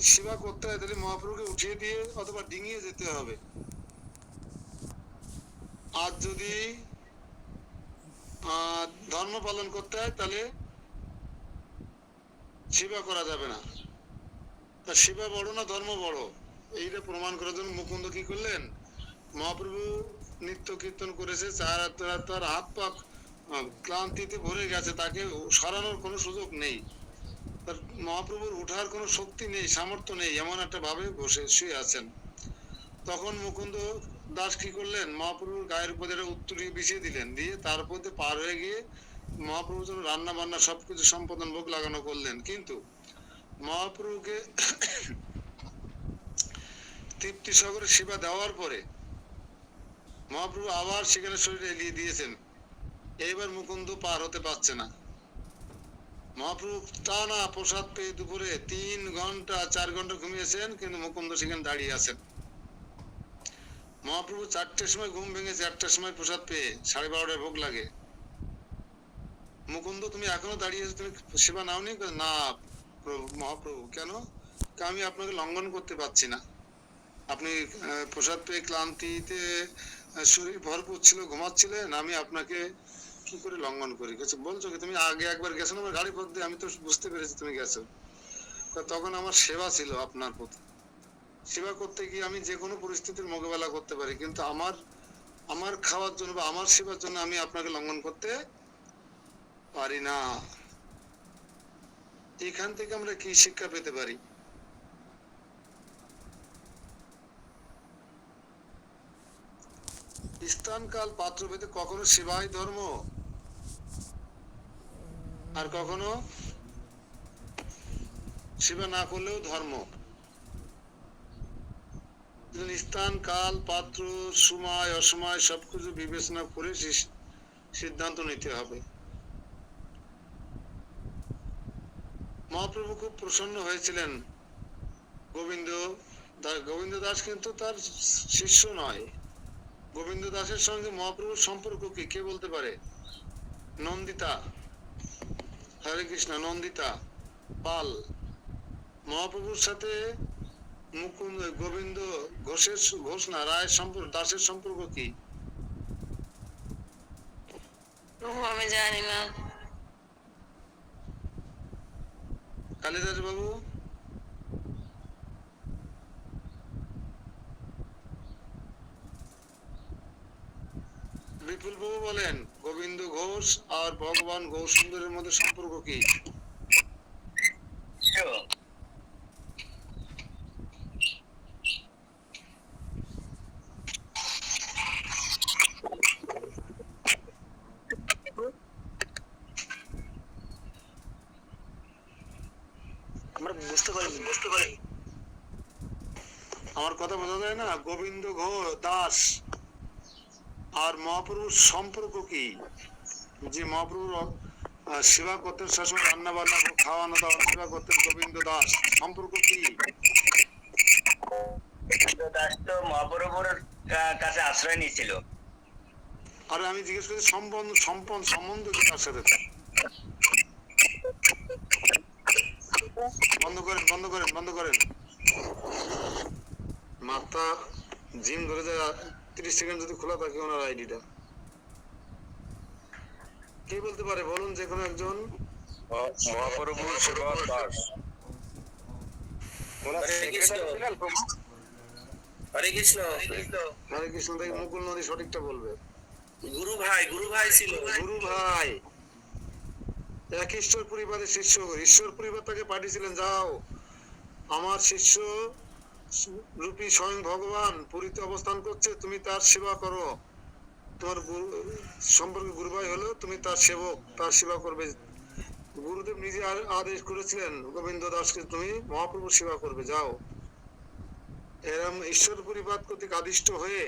সেবা করতে হয় তাহলে মহাপ্রভুকে উঠিয়ে দিয়ে অথবা ডিঙিয়ে যেতে হবে। আর যদি ধর্ম পালন করতে হয় তাহলে সেবা করা যাবে না। তা সেবা বড় না ধর্ম বড়, এইটা প্রমাণ করার জন্য মুকুন্দ কি করলেন, মহাপ্রভু নিত্য কীর্তন করেছে, তার হাত পা ক্লান্তিতে ভরে গেছে, তাকে সরানোর কোনো সুযোগ নেই, তার মহাপ্রভুর উঠার কোনো শক্তি নেই, সামর্থ্য নেই, এমন একটা ভাবে বসে শুয়ে আছেন। তখন মুকুন্দ দাস কি করলেন, মহাপ্রভুর গায়ের উপর উত্তরী বিছিয়ে দিলেন, দিয়ে তার উপর পার হয়ে গিয়ে মহাপ্রভুর জন্য রান্না বান্না সবকিছু সম্পাদন ভোগ লাগানো করলেন। কিন্তু মহাপ্রভুকে তৃপ্তি সাগরে সেবা দেওয়ার পরে মহাপ্রভু আবার সেখানে শরীরে এলিয়ে দিয়েছেন। এইবার মুকুন্দ পার হতে পারছে না। মহাপ্রভু টানা প্রসাদ পেয়ে দুপুরে 3 ঘন্টা 4 ঘন্টা ঘুমিয়েছেন, কিন্তু মুকুন্দ সেখানে দাঁড়িয়ে আছেন। মহাপ্রভু 4টের সময় ঘুম ভেঙেছে, 1টার সময় প্রসাদ পেয়ে, 12:30টায় ভোগ লাগে। মুকুন্দ তুমি এখনো দাঁড়িয়ে আছো, তুমি সেবা নাওনি? না মহাপ্রভু। কেন? আমি আপনাকে লঙ্ঘন করতে পারছি না। আপনি প্রসাদ পেয়ে ক্লান্তিতে শরীর ভরপুর ছিল, ঘুমাচ্ছিলেন, আমি আপনাকে কি করে লঙ্ঘন করি? বলছো কি তুমি আগে একবার গেছো না আমার গাড়ি পথ দিয়ে, আমি তো বুঝতে পেরেছি তুমি গেছো। তখন আমার সেবা ছিল আপনার প্রতি, সেবা করতে গিয়ে আমি যে কোনো পরিস্থিতির মোকাবেলা করতে পারি, কিন্তু আমার খাওয়ার জন্য বা আমার সেবার জন্য আমি আপনাকে লঙ্ঘন করতে পারি না। এখান থেকে আমরা কি শিক্ষা পেতে পারি? স্থান কাল পাত্র ভেদে কখনো সেবাই ধর্ম, আর কখনো সেবা না করলেও ধর্ম। স্থান কাল পাত্র সময় অসময় সবকিছু বিবেচনা করে সিদ্ধান্ত নিতে হবে। মহাপ্রভু খুব প্রসন্ন হয়েছিলেন। গোবিন্দ দাস কিন্তু তার শিষ্য নয়। গোবিন্দ দাসের সঙ্গে মহাপ্রভুর সম্পর্ক কি কে বলতে পারে? নন্দিতা, হরে কৃষ্ণ, নন্দিতা পাল। মহাপ্রভুর সাথে মুকুন্দ গোবিন্দ ঘোষ না রায়ের সম্পর্ক, দাসের সম্পর্ক কি? আমি জানি না। কালিদাস বাবু? বিপুল বাবু বলেন, গোবিন্দ ঘোষ আর ভগবান গৌরসুন্দরের মধ্যে সম্পর্ক কি? আমরা বুঝতে পারি। আমার কথা বোঝা যায় না? গোবিন্দ দাস আর মহাপ্রভুর সম্পর্ক কি? যে মহাপ্রভুর সেবা করতেন, সবসময় রান্না বান্না খাওয়ানো দাওয়ানো সেবা করতেন গোবিন্দ দাস, সম্পর্ক কি? দাস তো মহাপ্রভুর কাছে আশ্রয় নিয়েছিল। আরে আমি জিজ্ঞেস করছি সম্বন্ধ কি তার সাথে? বন্ধ করেন। মাথা জিম ধরে যায়। 30 সেকেন্ড যদি খোলা থাকে ওনার আইডিটা কে বলতে পারে? বলুন যে কোনো একজন। মহাপ্রভু সেবা দাস। হরে কৃষ্ণ। হরে কৃষ্ণ থেকে মুকুল নদী সঠিকটা বলবে। গুরু ভাই ছিল। গুরু ভাই এক ঈশ্বর পরিবারের শিষ্য। ঈশ্বর পরিবার তাকে পাঠিয়েছিলেন, যাও আমার শিষ্য রূপী স্বয়ং ভগবান পুরীতে অবস্থান করছে, তুমি তার সেবা করো। তোমার সম্পর্কে গুরু ভাই হলো, তুমি তার সেবক, তার সেবা করবে। গুরুদেব নিজে আদেশ করেছিলেন গোবিন্দ দাসকে, তুমি মহাপ্রভুর সেবা করবে, যাও। এরম ঈশ্বর পরিবার কর্তৃক আদিষ্ট হয়ে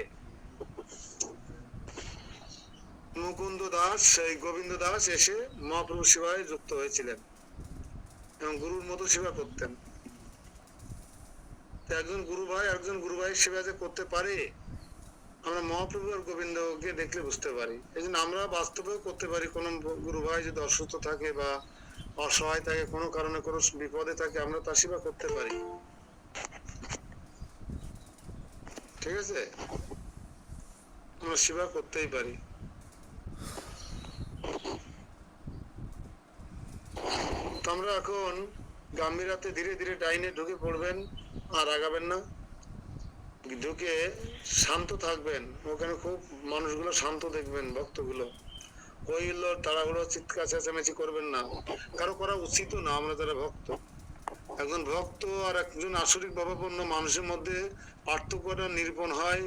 মুকুন্দ দাস, সেই গোবিন্দ দাস এসে মহাপ্রভু সেবায় যুক্ত হয়েছিলেন এবং গুরুর মতো সেবা করতেন। একজন গুরু ভাই সেবা যে করতে পারে, আমরা মহাপ্রভু আর গোবিন্দকে দেখলে বুঝতে পারি। এই জন্য আমরা বাস্তবেও করতে পারি। কোন গুরু ভাই যদি অসুস্থ থাকে বা অসহায় থাকে, কোনো কারণে কোনো বিপদে থাকে, আমরা তার সেবা করতে পারি। ঠিক আছে, আমরা সেবা করতেই পারি। তো আমরা এখন গাম্ভীরাতে ধীরে ধীরে ডাইনে ঢুকে পড়বেন, আর আগাবেন না, ঢুকে শান্ত থাকবেন। ওখানে খুব মানুষগুলো শান্ত দেখবেন, ভক্তগুলো ওই হলো তাড়াহুড়ো চিৎকার চেঁচামেচি করবেন না, কারো করা উচিত না। আমরা যারা ভক্ত, একজন ভক্ত আর একজন আসরিক ভাবাপন্ন মানুষের মধ্যে পার্থক্যটা নিরূপণ হয়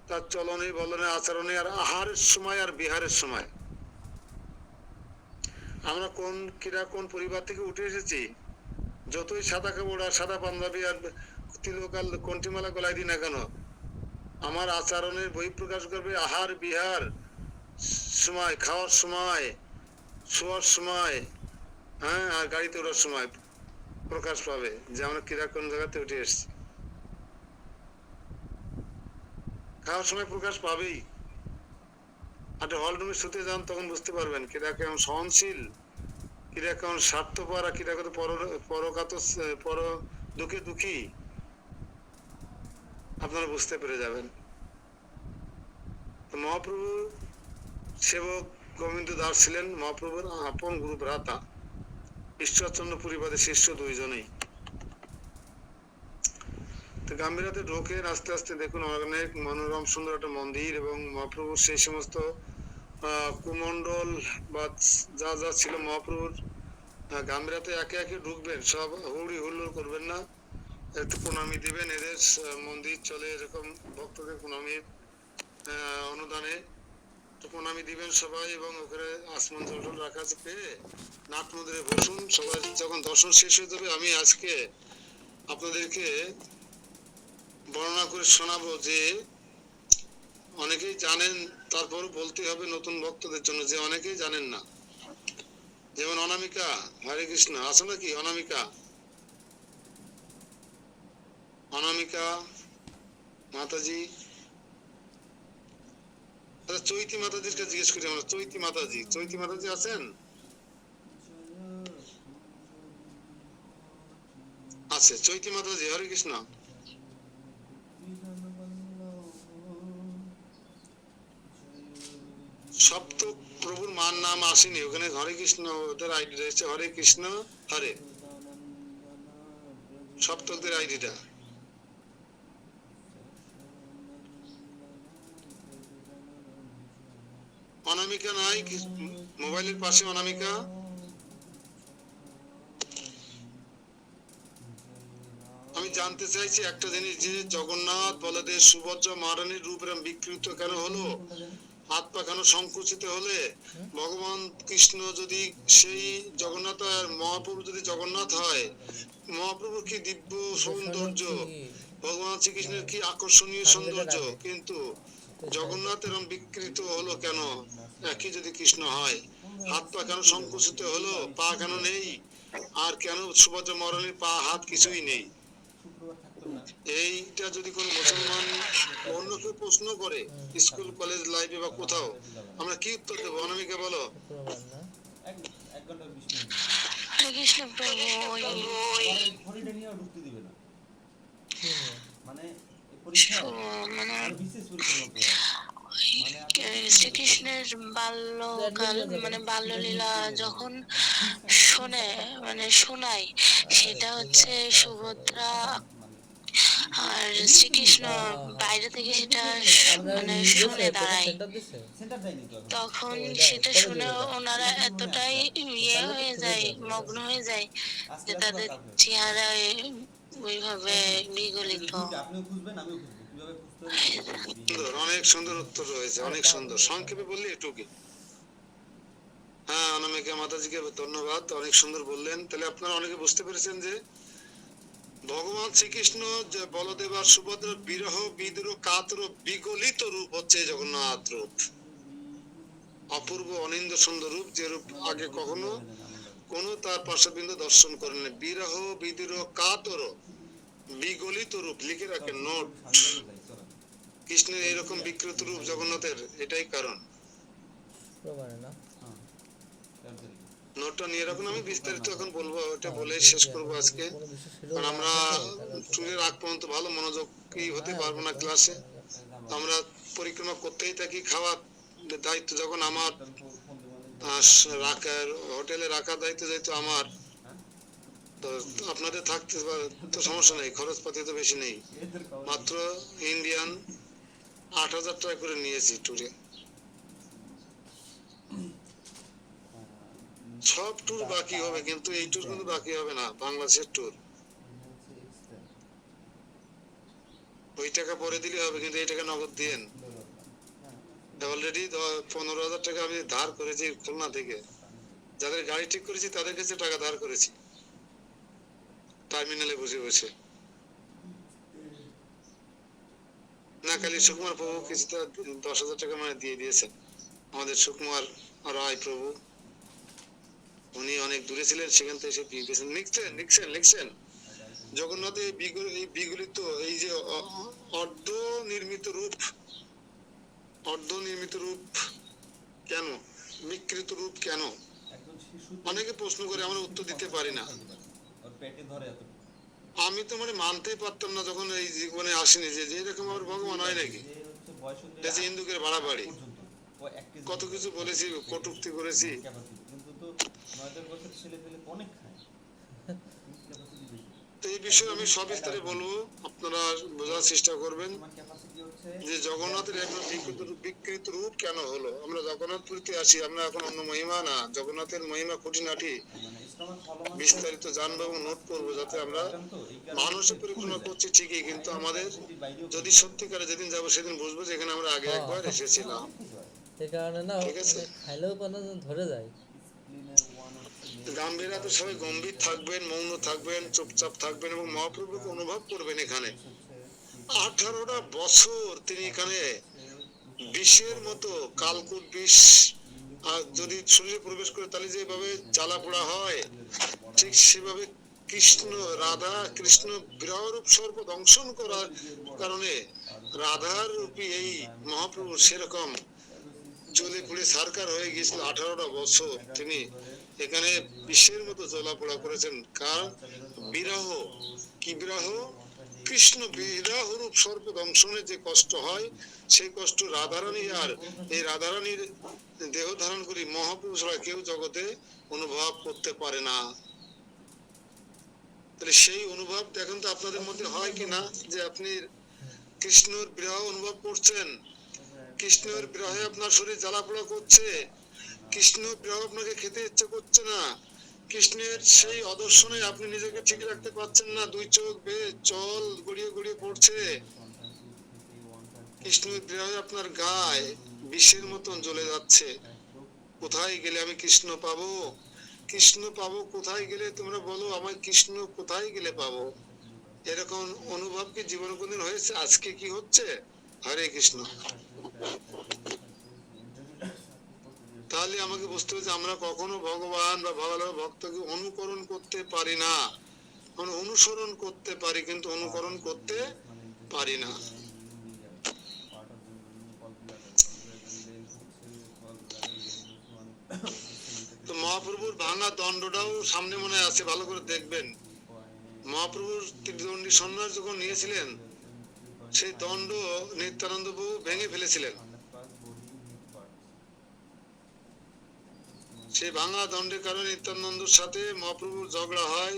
তার চলনে বলনে আচরণে আর আহারের সময় আর বিহারের সময়। আমরা কোন পরিবার থেকে উঠে এসেছি, যতই সাদা কাপড় আর সাদা পাঞ্জাবি আর তিলক আর কণ্ঠিমালা গলায় দিই না কেন, আমার আচরণের বহিঃপ্রকাশ করবে আহার বিহার সময়, খাওয়ার সময়, শোয়ার সময়, হ্যাঁ, আর গাড়িতে ওঠার সময় প্রকাশ পাবে যে আমরা কোন জায়গাতে উঠে এসেছি। খাওয়ার সময় প্রকাশ পাবেই। একটা হল রুমে শুতে যান, তখন বুঝতে পারবেন কেমন সহনশীল, কেমন স্বার্থপর, আর কত পরকাত পর দুঃখে দুঃখী, আপনারা বুঝতে পেরে যাবেন। তো মহাপ্রভু সেবক গোবিন্দ দাস ছিলেন মহাপ্রভুর আপন গুরু ভ্রাতা, ঈশ্বরচন্দ্র পরিবারের শিষ্য দুইজনেই। তো গাম্ভীরাতে ঢোকেন, আস্তে আস্তে দেখুন অনেক মনোরম সুন্দর একটা মন্দির, এবং মহাপ্রভুর সেই সমস্ত কুমণ্ডল বা যা যা ছিল মহাপ্রভুর। গাম্ভীরাতে একে একে ঢুকবেন, সব হুড়ি হুল্লোড় করবেন না, একটু প্রণামী দিবেন। এদের মন্দির চলে এরকম ভক্তদের প্রণামীর অনুদানে, তো প্রণামী দিবেন সবাই, এবং ওখানে আসমান জল রাখা আছে পেয়ে নাট মন্দিরে বসুন। সবাই যখন দর্শন শেষ হয়ে যাবে, আমি আজকে আপনাদেরকে বর্ণনা করে শোনাবো যে অনেকেই জানেন, তারপর বলতে হবে নতুন ভক্তদের জন্য যে অনেকেই জানেন না। যেমন অনামিকা, হরে কৃষ্ণ, আছে নাকি অনামিকা? অনামিকা মাতাজি, আচ্ছা চৈতি মাতাজির কাছে জিজ্ঞেস করি আমরা। চৈতি মাতাজি আছেন? আছে চৈতি মাতাজি, হরে কৃষ্ণ। সপ্ত প্রভুর মান নাম আসেনি ওখানে, হরে কৃষ্ণ ওদের আইডি রয়েছে, হরে কৃষ্ণ হরে, সপ্তকদের আইডিটা। অনামিকা নাই মোবাইলের পাশে? অনামিকা, আমি জানতে চাইছি একটা জিনিস, যে জগন্নাথ বলদেব সুভদ্রা মহারানীর রূপ এরম বিকৃত কেন হলো, হাত পা কেন সংকুচিত হলে? ভগবান কৃষ্ণ যদি সেই জগন্নাথ আর মহাপ্রভু যদি জগন্নাথ হয়, মহাপ্রভুর কি দিব্য সৌন্দর্য, ভগবান শ্রীকৃষ্ণের কি আকর্ষণীয় সৌন্দর্য, কিন্তু জগন্নাথ এরম বিকৃত হলো কেন? একই যদি কৃষ্ণ হয়, হাত পা কেন সংকুচিত হলো, পা কেন নেই, আর কেন সুভদ্রা মহারানীর পা হাত কিছুই নেই? এইটা যদি কোনো মুসলমান অন্য কেউ প্রশ্ন করে স্কুল কলেজ লাইফে বা কোথাও, আমরা কি উত্তর দেবো? অনামিকা বলো। হরে কৃষ্ণ প্রভু, মানে শ্রীকৃষ্ণের বাল্যকাল মানে বাল্যলীলা যখন শোনায়, সেটা হচ্ছে সুভদ্রা আর শ্রীকৃষ্ণ বাইরে থেকে সেটা শুনে দাঁড়ায়, তখন সেটা শুনে ওনারা এতটাই হয়ে যায়, মগ্ন হয়ে যায়, যে তাদের চেহারায় ওইভাবে বিগলিত। অনেক সুন্দর উত্তর রয়েছে, অনেক সুন্দর। সংক্ষেপে বললি এটুকু। হ্যাঁ, অনামিকা মাতাজিকে ধন্যবাদ, অনেক সুন্দর বললেন। তাহলে আপনারা অনেকে বুঝতে পেরেছেন যে ভগবান শ্রীকৃষ্ণ যে বলদেব আর সুভদ্রার বিরহ বিদ্রোহ কাতর বিগলিত রূপ হচ্ছে জগন্নাথ রূপ, অপূর্ব অনিন্দ সুন্দর রূপ, যে রূপ আগে কখনো কোন তার পার্শ্ববৃন্দ দর্শন করেন। বিরহ বিদ্রোহ কাতর বিগলিত রূপ, লিখে রাখেন নোট। কৃষ্ণের এরকম বিকৃত রূপ জগন্নাথের, এটাই কারণ। নোটটা নিয়ে রাখুন, আমি বিস্তারিত এখন বলবো, ওটা বলে শেষ করবো আজকে, কারণ আমরা ট্যুরের আগ পর্যন্ত ভালো মনোযোগী হতে পারবো না ক্লাসে। আমরা পরিক্রমা করতেই থাকি। খাওয়ার দায়িত্ব যখন আমার, রাখার হোটেলে রাখার দায়িত্ব যেহেতু আমার, তো আপনাদের থাকতে তো সমস্যা নেই, খরচপাতি তো বেশি নেই। মাত্র ইন্ডিয়ান 8,000 টাকা করে নিয়েছি ট্যুরে। সব ট্যুর বাকি হবে, কিন্তু এই ট্যুর কিন্তু বাকি হবে না, বাংলাদেশের ট্যুর। ওই টাকা পরে দিলে হবে, কিন্তু এই টাকা নগদ দিয়েন। অলরেডি 15,000 টাকা আমি ধার করেছি খুলনা থেকে। যাদের গাড়ি ঠিক করেছি তাদের কাছে টাকা ধার করেছি, টার্মিনালে বসে বসে। না, খালি সুকুমার প্রভু কিছুটা 10,000 টাকা মানে দিয়ে দিয়েছেন। আমাদের সুকুমার রায় প্রভু, উনি অনেক দূরে ছিলেন, সেখান থেকে এসে বিয়ে দিয়েছেন। লিখছেন জগন্নাথের এই বিগলিত, এই যে অর্ধ নির্মিত রূপ কেন, বিকৃত রূপ কেন, অনেকে প্রশ্ন করে, আমরা উত্তর দিতে পারি না। আমি তো মানে মানতেই পারতাম না যখন এই জীবনে আসেনি যে এরকম আমার ভগবান হয় নাকি। হিন্দুকে বাড়াবাড়ি কত কিছু বলেছি, কটূক্তি করেছি। তো এই বিষয়ে আমি সবিস্তারে বলবো, আপনারা বোঝার চেষ্টা করবেন যে জগন্নাথের একটা বিকৃত রূপ কেন হলো। আমরা জগন্নাথপুরীতে আসি, আমরা এখন অন্য মহিমা না, জগন্নাথের মহিমা খুঁটিনাটি বিস্তারিত জানবো এবং নোট করবো, যাতে আমরা মানুষের পরিক্রমা করছি ঠিকই, কিন্তু আমাদের যদি সত্যিকারে যেদিন যাবো সেদিন বুঝবো যে এখানে আমরা আগে একবার এসেছিলাম। এই কারণে না ঠিক আছে, খাইলেও পানা ধরে যায়। গাম্ভীরা তো সবাই গম্ভীর থাকবেন, মৌন থাকবেন, চুপচাপ থাকবেন এবং মহাপ্রভুকে অনুভব করবেন। এখানে 18টা বছর তিনি এখানে বিষের মতো কালকুট বিষ, আর যদি শরীরে প্রবেশ করে তাহলে যেভাবে জ্বালা পোড়া হয়, ঠিক সেভাবে রাধা কৃষ্ণ বিরহ রূপ সর্প দংশন করার কারণে রাধার রূপী এই মহাপ্রভু সেরকম জ্বলে পুড়ে সারকার হয়ে গিয়েছিল। 18টা বছর তিনি এখানে বিষের মতো জ্বলাপোড়া করেছেন। কারণ বিরহ, কি বিরহ, কৃষ্ণ বিরহ রূপ সর্প দংশনে যে কষ্ট হয়, সেই কষ্ট রাধারানী আর এই রাধারানীর দেহ ধারণ করি মহাপ্রভু ছাড়া কেউ জগতে অনুভব করতে পারে না। তাহলে সেই অনুভব দেখেন তো আপনাদের মধ্যে হয় কিনা, যে আপনি কৃষ্ণের বিরহ অনুভব করছেন, কৃষ্ণের বিরহে আপনার শরীর জ্বালাপোড়া করছে, কৃষ্ণ বিরহ আপনাকে খেতে ইচ্ছে করছে না, কৃষ্ণের সেই অদর্শনে আপনি নিজেকে ঠিক রাখতে পারছেন না, দুই চোখ বেয়ে জল গড়িয়ে গড়িয়ে পড়ছে, কৃষ্ণের বিরহে আপনার গায়ে বিষের মতন জ্বলে যাচ্ছে। কোথায় গেলে আমি কৃষ্ণ পাবো, কৃষ্ণ পাবো কোথায় গেলে, তোমরা বলো আমায় কৃষ্ণ কোথায় গেলে পাবো। এরকম অনুভব কি জীবনে কোনদিন হয়েছে? আজকে কি হচ্ছে? হরে কৃষ্ণ। তাহলে আমাকে বুঝতে হবে যে আমরা কখনো ভগবান বা ভগবানের ভক্তকে অনুকরণ করতে পারি না। অনুসরণ করতে পারি কিন্তু অনুকরণ করতে পারি না। তো মহাপ্রভুর ভাঙা দণ্ডটাও সামনে মনে আছে, ভালো করে দেখবেন। মহাপ্রভুর ত্রিদণ্ডী সন্ন্যাস যখন নিয়েছিলেন, সেই দণ্ড নিত্যানন্দ প্রভু ভেঙে ফেলেছিলেন। সেই ভাঙা দণ্ডের কারণে নিত্যানন্দর সাথে মহাপ্রভুর ঝগড়া হয়,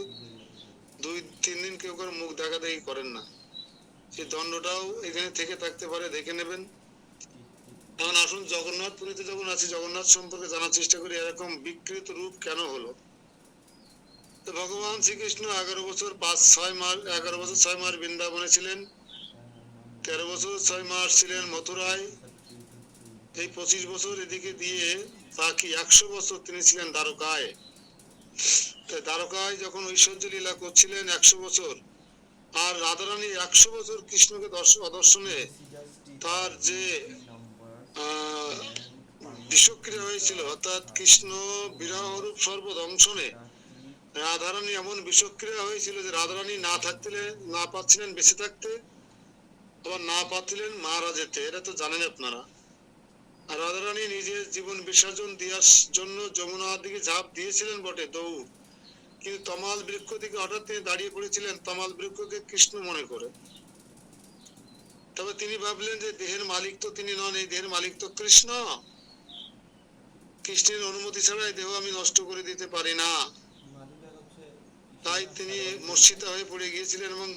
2-3 দিন কেউ কারো মুখ দেখা দেখি করেন না। সেই দণ্ডটাও এখানে থেকে থাকতে পারে, দেখে নেবেন। এখন আসুন জগন্নাথ পুরীতে যখন আছি, জগন্নাথ সম্পর্কে জানার চেষ্টা করি, এরকম বিকৃত রূপ কেন হলো। তো ভগবান শ্রীকৃষ্ণ 11 বছর 6 মাস বৃন্দাবনে ছিলেন, 13 বছর 6 মাস ছিলেন মথুরায়, এই 25 বছর এদিকে দিয়ে বাকি 100 বছর তিনি ছিলেন দ্বারকায়। দ্বারকায় যখন ঐশ্বর্য লীলা করছিলেন 100 বছর, আর রাধারানী 100 বছর কৃষ্ণকে অদর্শনে তার যে বিষক্রিয়া হয়েছিল, অর্থাৎ কৃষ্ণ বিরহ রূপ সর্বদংশনে রাধারানী এমন বিষক্রিয়া হয়েছিল যে রাধারানী না পাচ্ছিলেন বেঁচে থাকতে, আবার না পাচ্ছিলেন মারা যেতে। এটা তো জানেন আপনারা। আর রাধারানী নিজের জীবন বিসর্জন দেওয়ার জন্য যমুনার দিকে ঝাঁপ দিয়েছিলেন বটে, দৌড়, কিন্তু তমাল বৃক্ষ থেকে হঠাৎ তিনি দাঁড়িয়ে পড়েছিলেন, তমাল বৃক্ষকে কৃষ্ণ মনে করে। তবে তিনি ভাবলেন যে দেহের মালিক তো তিনি নন, এই দেহের মালিক তো কৃষ্ণ, কৃষ্ণের অনুমতি ছাড়া এই দেহ আমি নষ্ট করে দিতে পারি না। তাই তিনি মূর্ছিত হয়ে পড়ে গিয়েছিলেন এবং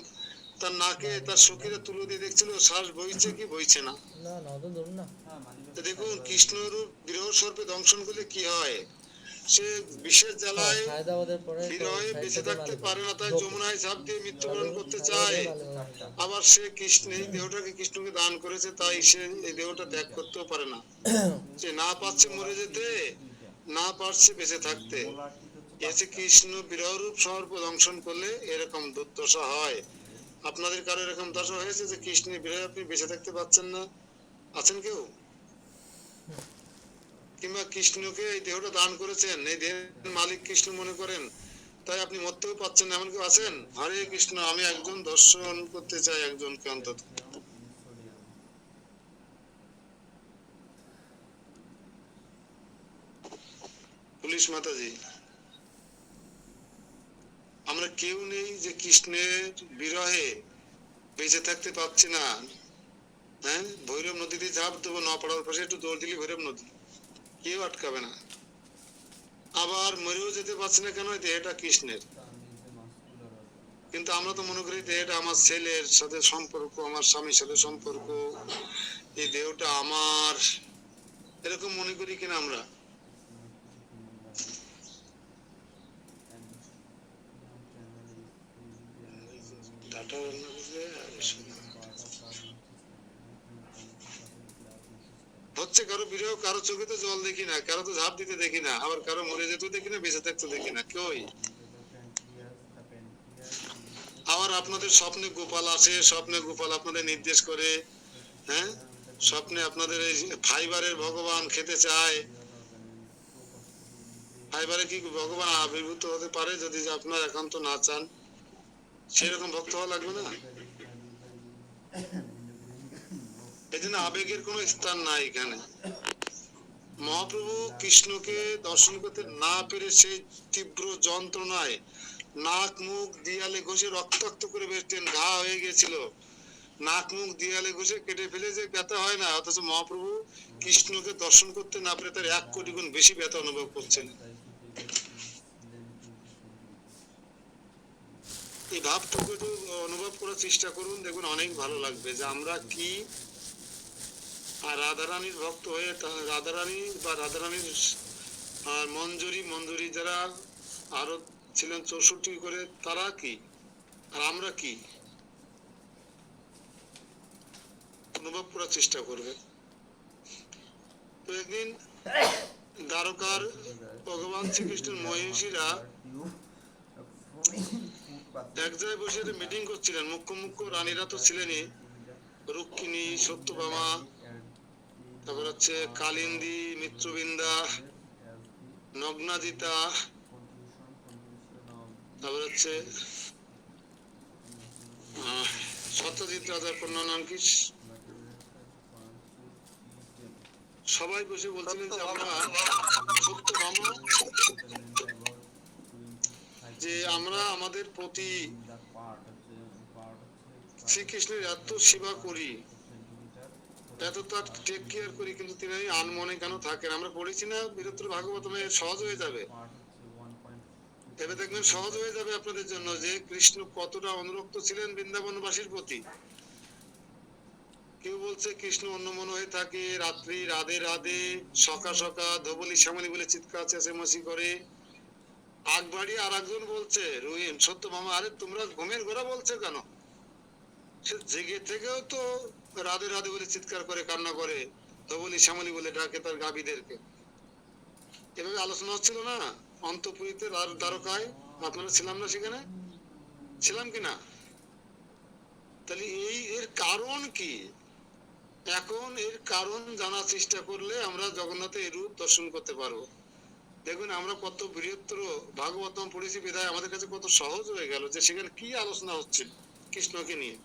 তার নাকে তার সখীরা তুলো দিয়ে দেখছিল শ্বাস বইছে কি বইছে না। না না অত দূর না। তো দেখুন কৃষ্ণরূপ বিরহ সর্পে দংশন করলে কি হয়, সে বিশেষ জ্বালায় হায়দ্রাবাদের পরে বিরহে বেঁচে থাকতে পারে না, তাই যমুনায় ঝাঁপ দিয়ে মৃত্যুবরণ করতে চায়। আবার সে কৃষ্ণ এই দেহটাকে কৃষ্ণকে দান করেছে, তাই সে এই দেহটা ত্যাগ করতেও পারে না। সে না পারছে মরে যেতে, না পারছে বেঁচে থাকতে। এসে কৃষ্ণ বিরহরূপ সর্প দংশন করলে এরকম দুর্দশা হয়। আপনাদের কারো এরকম দশা হয়েছে যে কৃষ্ণের বিরহে আপনি বেঁচে থাকতে পারছেন না? আছেন কেউ? কিংবা কৃষ্ণকে এই দেহটা দান করেছেন, এই দেহের মালিক কৃষ্ণ মনে করেন, তাই আপনি মরতেও পাচ্ছেন না, এমন কেউ আছেন? হরে কৃষ্ণ, আমি একজন দর্শন করতে চাই, একজনকে অন্তত। পুলিশ মাতাজি, আমরা কেউ নেই যে কৃষ্ণের বিরহে বেঁচে থাকতে পারছি না। হ্যাঁ, ভৈরব নদীতে ঝাঁপ দেবো, নপাড়ার পাশে একটু দৌড় দিলে ভৈরব নদী, কেউ আটকাবে না। আবার মরেও যেতে পারছি না কেন? দেহটা কৃষ্ণের, কিন্তু আমরা তো মনে করি দেহটা আমার ছেলের সাথে সম্পর্ক, আমার স্বামীর সাথে সম্পর্ক, এই দেহটা আমার, এরকম মনে করি কিনা আমরা? হচ্ছে কারো বিরহ, কারো চোখে তো জল দেখি না, কারো তো ঝাঁপ দিতে দেখি না, আবার কারো মরে যেতে দেখি না, বেঁচে থাকতে দেখি না, কেউই। আবার আপনাদের স্বপ্নে গোপাল আসে, স্বপ্নে গোপাল আপনাদের নির্দেশ করে, হ্যাঁ, স্বপ্নে আপনাদের এই ফাইবারের ভগবান খেতে চায়। ফাইবারে কি ভগবান আবির্ভূত হতে পারে যদি আপনার একান্ত না চান? সেরকম ভক্ত হওয়া লাগবে না? এই জন্য আবেগের কোনো স্থান নাই এখানে। মহাপ্রভু কৃষ্ণকে দর্শন করতে না পেরে সেই তীব্র যন্ত্রণায় নাক মুখ দিয়ালে ঘষে রক্তাক্ত করে বেরতেন, ঘা হয়ে গেছিল, নাক মুখ দিয়ালে ঘষে কেটে ফেলে যে ব্যথা হয় না, অথচ মহাপ্রভু কৃষ্ণকে দর্শন করতে না পেরে তার 1 কোটি গুণ বেশি ব্যথা অনুভব করছিলেন। এই ভাবটুকু একটু অনুভব করার চেষ্টা করুন, দেখুন অনেক ভালো লাগবে যে আমরা কি। আর রাধারানীর ভক্ত হয়ে রাধারানী বা রাধারানীর মঞ্জুরি যারা আরো ছিলেন 64 করে, তারা কি আর আমরা কি, অনুভব করার চেষ্টা করবে। তো একদিন দ্বারকার ভগবান শ্রীকৃষ্ণের মহিষীরা এক জায়গায় বসে মিটিং করছিলেন। মুখ্য মুখ্য রানীরা তো ছিলেনই, রুক্মিণী, সত্যভামা, তারপর হচ্ছে কালিন্দী, মিত্রবিন্দা, নগ্নাদিতা, তারপর হচ্ছে সত্যজিৎ রাজার কন্যা নাম কি, সবাই বসে বলছিলেন যে আমরা সত্যভামা, যে আমরা আমাদের প্রতি শ্রীকৃষ্ণের এত সেবা করি, এত তার টেক কেয়ার করি, কিন্তু তিনি আনমনে কেন থাকেন? আমরা পড়েছি না বীরত্র ভাগবতমে, সহজ হয়ে যাবে, এবার দেখবেন সহজ হয়ে যাবে আপনাদের জন্য যে কৃষ্ণ কতটা অনুরক্ত ছিলেন বৃন্দাবনবাসীর প্রতি। কেউ বলছে কৃষ্ণ অন্যমন হয়ে থাকে, রাত্রি রাধে রাধে, সকা সকা ধবলি শ্যামলি বলে চিৎকার চেঁচামেচি করে। আগ বাড়িয়ে আর একজন বলছে, রহিম, সত্যভামা, আরে তোমরা ঘুমের ঘোরা বলছে কেন? সে জেগে থেকেও তো রাধে রাধে বলে চিৎকার করে, কান্না করে, ধবলি শ্যামলি বলে ডাকে তার গাভীদেরকে। এভাবে আলোচনা হচ্ছিল না অন্তপুরীতে, দ্বারকায়। আপনারা ছিলাম না সেখানে? ছিলাম কিনা? তাহলে এর কারণ কি? এখন এর কারণ জানার চেষ্টা করলে আমরা জগন্নাথের রূপ দর্শন করতে পারবো। দেখুন আমরা কত বৃহত্তর ভাগবতম পড়েছি বিধায় আমাদের কাছে কত সহজ হয়ে গেল যে সেখানে কি আলোচনা হচ্ছে কৃষ্ণকে নিয়ে।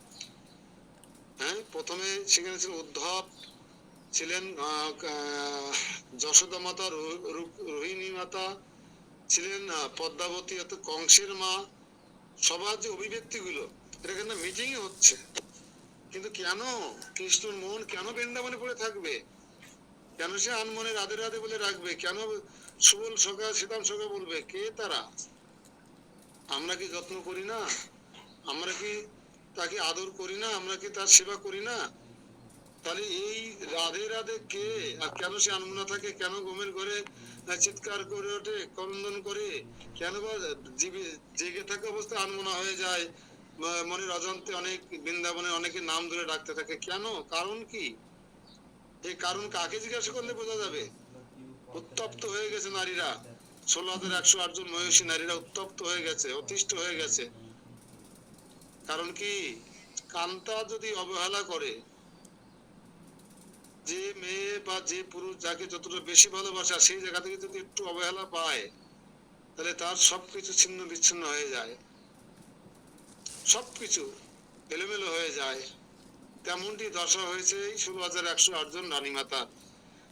হ্যাঁ, প্রথমে সেখানে ছিল উদ্ধব, ছিলেন যশোদা মাতা, রোহিণী মাতা, ছিলেন পদ্মাবতী, অর্থাৎ কংসের মা। সবার যে অভিব্যক্তি গুলো, এটা কিন্তু মিটিং হচ্ছে, কিন্তু কেন কৃষ্ণর মন কেন বৃন্দাবনে পড়ে থাকবে? কেন সে আনমনে রাধে রাধে বলে রাখবে? কেন সুবল সখা সীতাম সখা বলবে? কে তারা? আমরা কি যত্ন করি না? আমরা কি তাকে আদর করি না? আমরা কি তার সেবা করি না? তাহলে এই রাধে রাধে কে? আর কেন সে আনমনা থাকে? কেন ঘুমের ঘরে চিৎকার করে ওঠে, ক্রন্দন করে? কেন বা জেগে থাকা অবস্থায় আনমনা হয়ে যায়? মনের অজান্তে অনেক বৃন্দাবনে অনেকে নাম ধরে ডাকতে থাকে কেন? কারণ কি? এই কারণ কাকে জিজ্ঞাসা করলে বোঝা যাবে? উত্তপ্ত হয়ে গেছে নারীরা, 16,108 জন মহিষী নারীরা উত্তপ্ত হয়ে গেছে, অতিষ্ঠ হয়ে গেছে। কারণ কি? কান্তা যদি অবহেলা করে, যে মেয়ে বা যে পুরুষ যাকে যতটা বেশি ভালোবাসা সেই জায়গা থেকে যদি একটু অবহেলা পায়, তাহলে তার সবকিছু ছিন্ন বিচ্ছিন্ন হয়ে যায়, সবকিছু এলোমেলো হয়ে যায়। তেমনটি দশা হয়েছে এই 16,108 জন রানী মাতা।